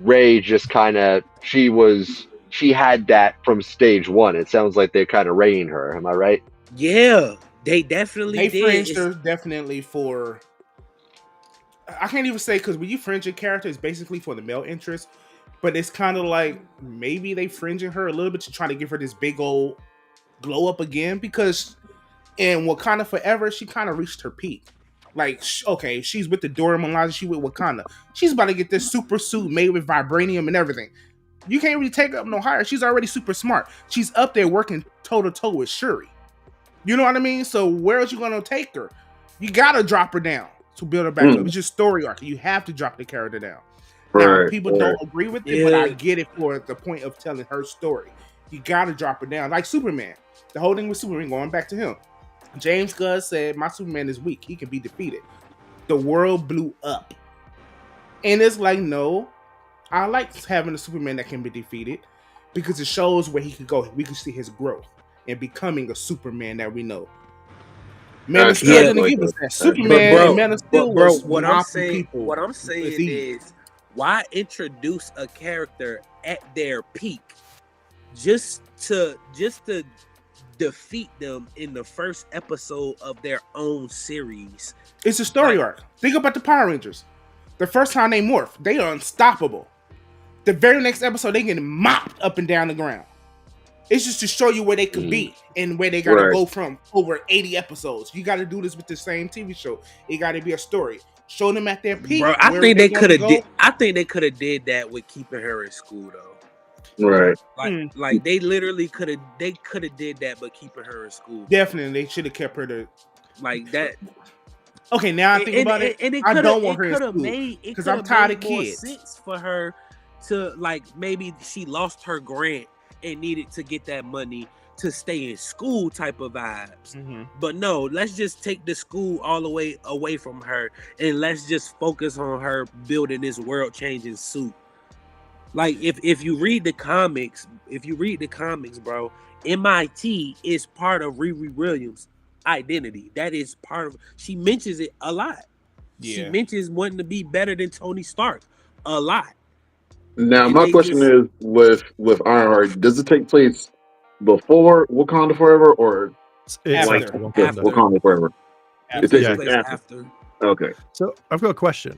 Ray just kind of she had that from stage one. It sounds like they're kind of raying her. Am I right? Yeah, they definitely did. Fringed her definitely for. I can't even say, because when you fringe a character, it's basically for the male interest. But it's kind of like maybe they fringing her a little bit to try to give her this big old glow up again, because in Wakanda Forever, she kind of reached her peak. Like, okay, she's with the Dora Milaje, she with Wakanda. She's about to get this super suit made with vibranium and everything. You can't really take her up no higher. She's already super smart. She's up there working toe to toe with Shuri. You know what I mean? So where else you gonna take her? You gotta drop her down to build her back up. It's just story arc. You have to drop the character down. Now, people don't agree with it, but I get it for the point of telling her story. You gotta drop her down. Like Superman. The whole thing with Superman, going back to him. James Gunn said, my Superman is weak. He can be defeated. The world blew up. And it's like, no. I like having a Superman that can be defeated because it shows where he could go. We can see his growth and becoming a Superman that we know. Man of Steel didn't give us that. Superman and Man of Steel was what I'm saying is, why introduce a character at their peak just to defeat them in the first episode of their own series? It's a story arc. Think about the Power Rangers. The first time they morph, they are unstoppable. The very next episode, they get mopped up and down the ground. It's just to show you where they could be and where they gotta go from over 80 episodes. You gotta do this with the same TV show. It gotta be a story. Show them at their peak. Bro, I think they could have did that with keeping her in school though. Right. Like they literally could have did that, but keeping her in school. Definitely, they should have kept her to like that. Okay, now I think about it. I don't want her in school because I'm tired of kids. Sense for her to, like, maybe she lost her grant and needed to get that money to stay in school type of vibes. But no, let's just take the school all the way away from her and let's just focus on her building this world changing suit. Like if you read the comics, bro, MIT is part of Riri Williams' identity. That is part of, she mentions it a lot. She mentions wanting to be better than Tony Stark a lot. Now, my question is, with Ironheart, does it take place before Wakanda Forever or after Wakanda Forever? It takes place after. Okay. So I've got a question.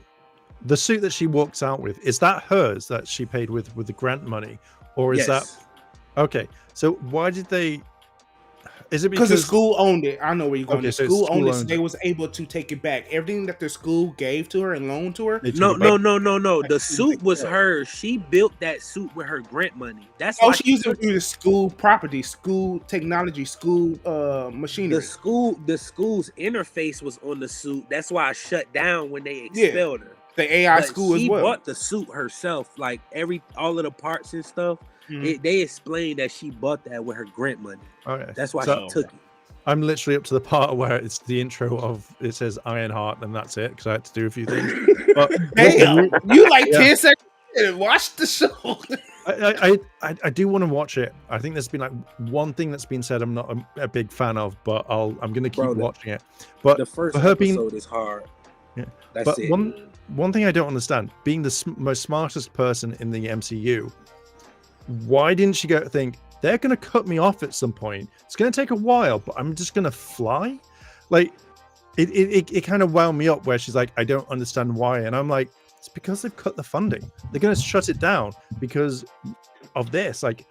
The suit that she walks out with, is that hers that she paid with the grant money? Or is that... Okay. So why did they... Is it because the school owned it? I know where you're going. Okay, The school owned it, so they was able to take it back. Everything that the school gave to her and loaned to her. No. The suit was hers. She built that suit with her grant money. That's why she used it through the school property, school technology, school machinery. The school's interface was on the suit. That's why I shut down when they expelled her. The AI school as well. She bought the suit herself, like all of the parts and stuff. They explained that she bought that with her grant money. Okay. That's why she took it. I'm literally up to the part where it's the intro of it says Ironheart and that's it because I had to do a few things. But damn, you like 10 seconds and watch the show. I do want to watch it. I think there's been like one thing that's been said I'm not a big fan of, but I'm going to keep watching it. But the first episode is hard. Yeah, that's it. One thing I don't understand, being the most smartest person in the MCU, why didn't she think they're going to cut me off at some point? It's going to take a while, but I'm just going to fly. Like it kind of wound me up where she's like, I don't understand why, and I'm like, it's because they've cut the funding. They're going to shut it down because of this. Like,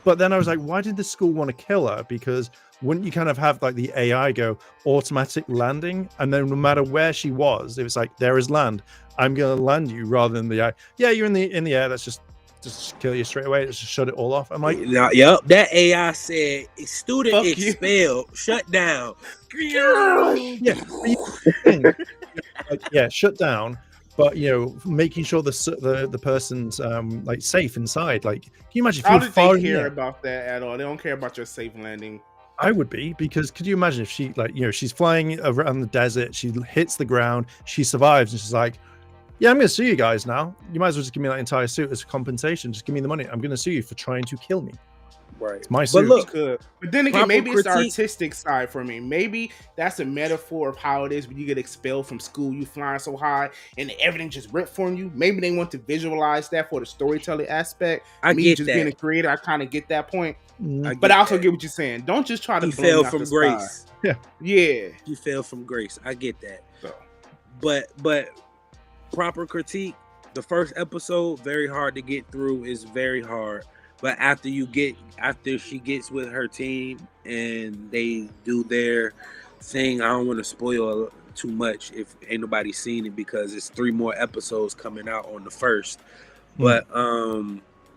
but then I was like, why did the school want to kill her? Because wouldn't you kind of have like the AI go automatic landing, and then no matter where she was, if it's like there is land, I'm going to land you, rather than the AI. Yeah, you're in the air. Let's just kill you straight away. Let's just shut it all off. I'm like, yep. That AI said, student expelled, shut down. Yeah, but you think, like, yeah, shut down. But making sure the person's like safe inside. Like, can you imagine if How you're did far they in the care air? about that at all? They don't care about your safe landing. I would be, because could you imagine if she, like, she's flying around the desert, she hits the ground, she survives, and she's like, yeah, I'm going to sue you guys now. You might as well just give me that entire suit as compensation. Just give me the money. I'm going to sue you for trying to kill me. Right. It's my But suit. look, But then again, proper maybe it's the critique- artistic side for me. Maybe that's a metaphor of how it is when you get expelled from school, you flying so high and everything just ripped from you. Maybe they want to visualize that for the storytelling aspect. I Me get just that. being a creator, I kind of get that point. Mm, But I also get what you're saying. Don't just try to he blow me fell out from the sky. grace. Yeah. He fell from grace. I get that. So, But proper critique, the first episode, very hard to get through. Is very hard. But after she gets with her team and they do their thing, I don't want to spoil too much if ain't nobody seen it, because it's 3 more episodes coming out on the 1st. But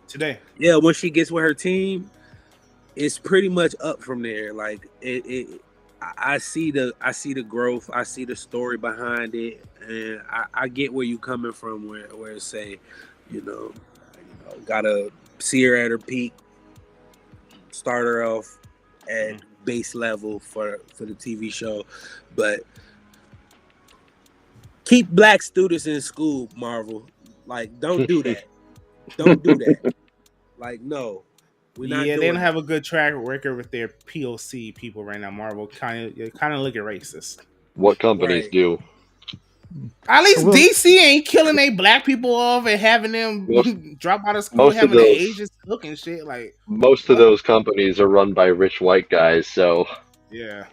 today, yeah, when she gets with her team, it's pretty much up from there. Like I see the growth, I see the story behind it, and I get where you coming from. Where it say, gotta see her at her peak, start her off at base level for the TV show, but keep black students in school, Marvel. Like, don't do that. Don't do that. Like, no. We're not they doing don't have a good track record with their POC people right now. Marvel kind of looking racist. What companies Right. do? At least Well- DC ain't killing they black people off and having them drop out of school, most of having the those- Asians cook and shit. Like, Most of those companies are run by rich white guys, so yeah.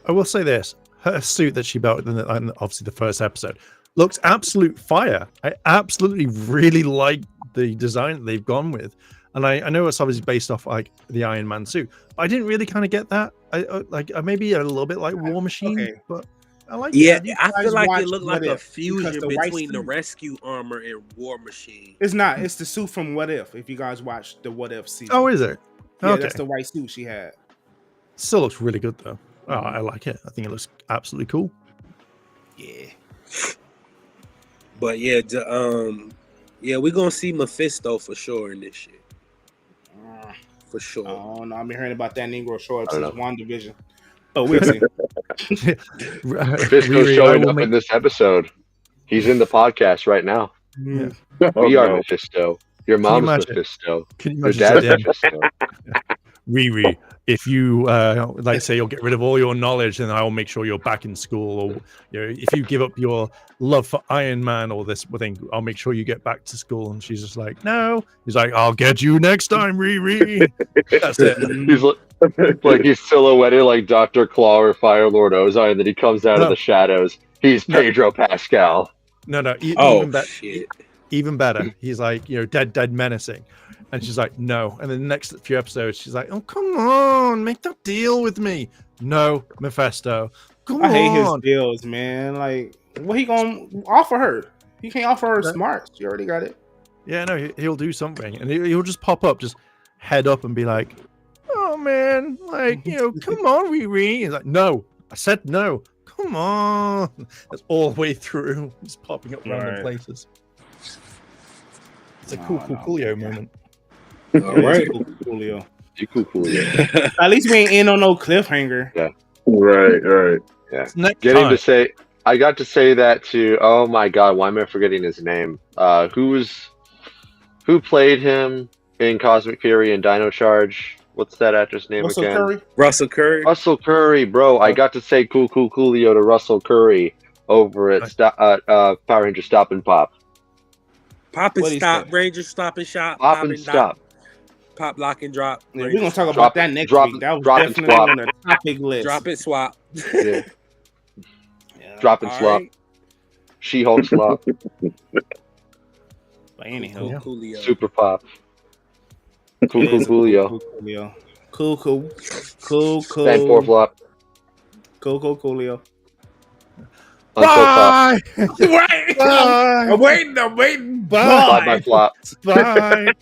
I will say this: her suit that she built in obviously the first episode looks absolute fire. I absolutely really like the design that they've gone with, and I know it's obviously based off like the Iron Man suit, but I didn't really kind of get that. I maybe a little bit like War Machine, Okay. but I like Yeah, it. I feel like watch it looked What like a If, fusion because the white between the suit- rescue armor and War Machine. It's not. It's the suit from What If you guys watched the What If season. Oh, is it? yeah, Okay. that's the white suit she had. Still looks really good though. Oh, I like it. I think it looks absolutely cool. Yeah. But yeah, we're gonna see Mephisto for sure in this shit. For sure. Oh no, I've been hearing about that Negro show up I don't since WandaVision. But we'll see. Fisco's Riri, I showing will up make- in this episode. He's in the podcast right now. Yeah. Oh, We are no. Mephisto. Your mom's imagine? Mephisto. Can you Your imagine dad's at the end, Mephisto. Riri, if you like say you'll get rid of all your knowledge, then I'll make sure you're back in school. Or if you give up your love for Iron Man or this thing, I'll make sure you get back to school. And she's just like, no. He's like, I'll get you next time, Riri. That's it. He's like he's silhouetted like Dr. Claw or Firelord Ozai, and then he comes out No. of the shadows. He's No. Pedro Pascal. No. Shit. Even better. He's like, dead menacing. And she's like, no. And then the next few episodes, she's like, oh, come on, make that deal with me. No, Mephisto. Come I hate his on. deals, man. Like, what he gonna offer her? He can't offer her No. smarts. She already got it. Yeah, no, he'll do something. And he'll just pop up, just head up and be like, oh, man, like, come on, Riri. He's like, no, I said no. Come on. That's all the way through. Just popping up random Right. places. It's a No, coolio yeah. moment. All right. Coolio. You cool, yeah. At least we ain't in on no cliffhanger. Right. It's next Getting time. to say, I got to say that to. Oh my God, why am I forgetting his name? Who played him in Cosmic Fury and Dino Charge? What's that actor's name Russell again? Curry. Russell Curry. Russell Curry, bro. I got to say coolio to Russell Curry over at Power Ranger Stop and Pop. Pop and What'd he stop. say? Ranger stop and shop. Pop and stop. Pop, lock and drop. Yeah, we're gonna talk Drop about that it, next drop week. it, That was drop and definitely swap. on the topic list. Drop it, swap. Yeah. Yeah. Drop and All slop. right. She-Hulk slop. But anyhow, Yeah. Coolio. Super Pop. It is Coolio. Coolio. Cool. Stand for flop. Coolio. Until pop. Bye. Right. Bye. I'm waiting. Bye. Bye bye flop. Bye.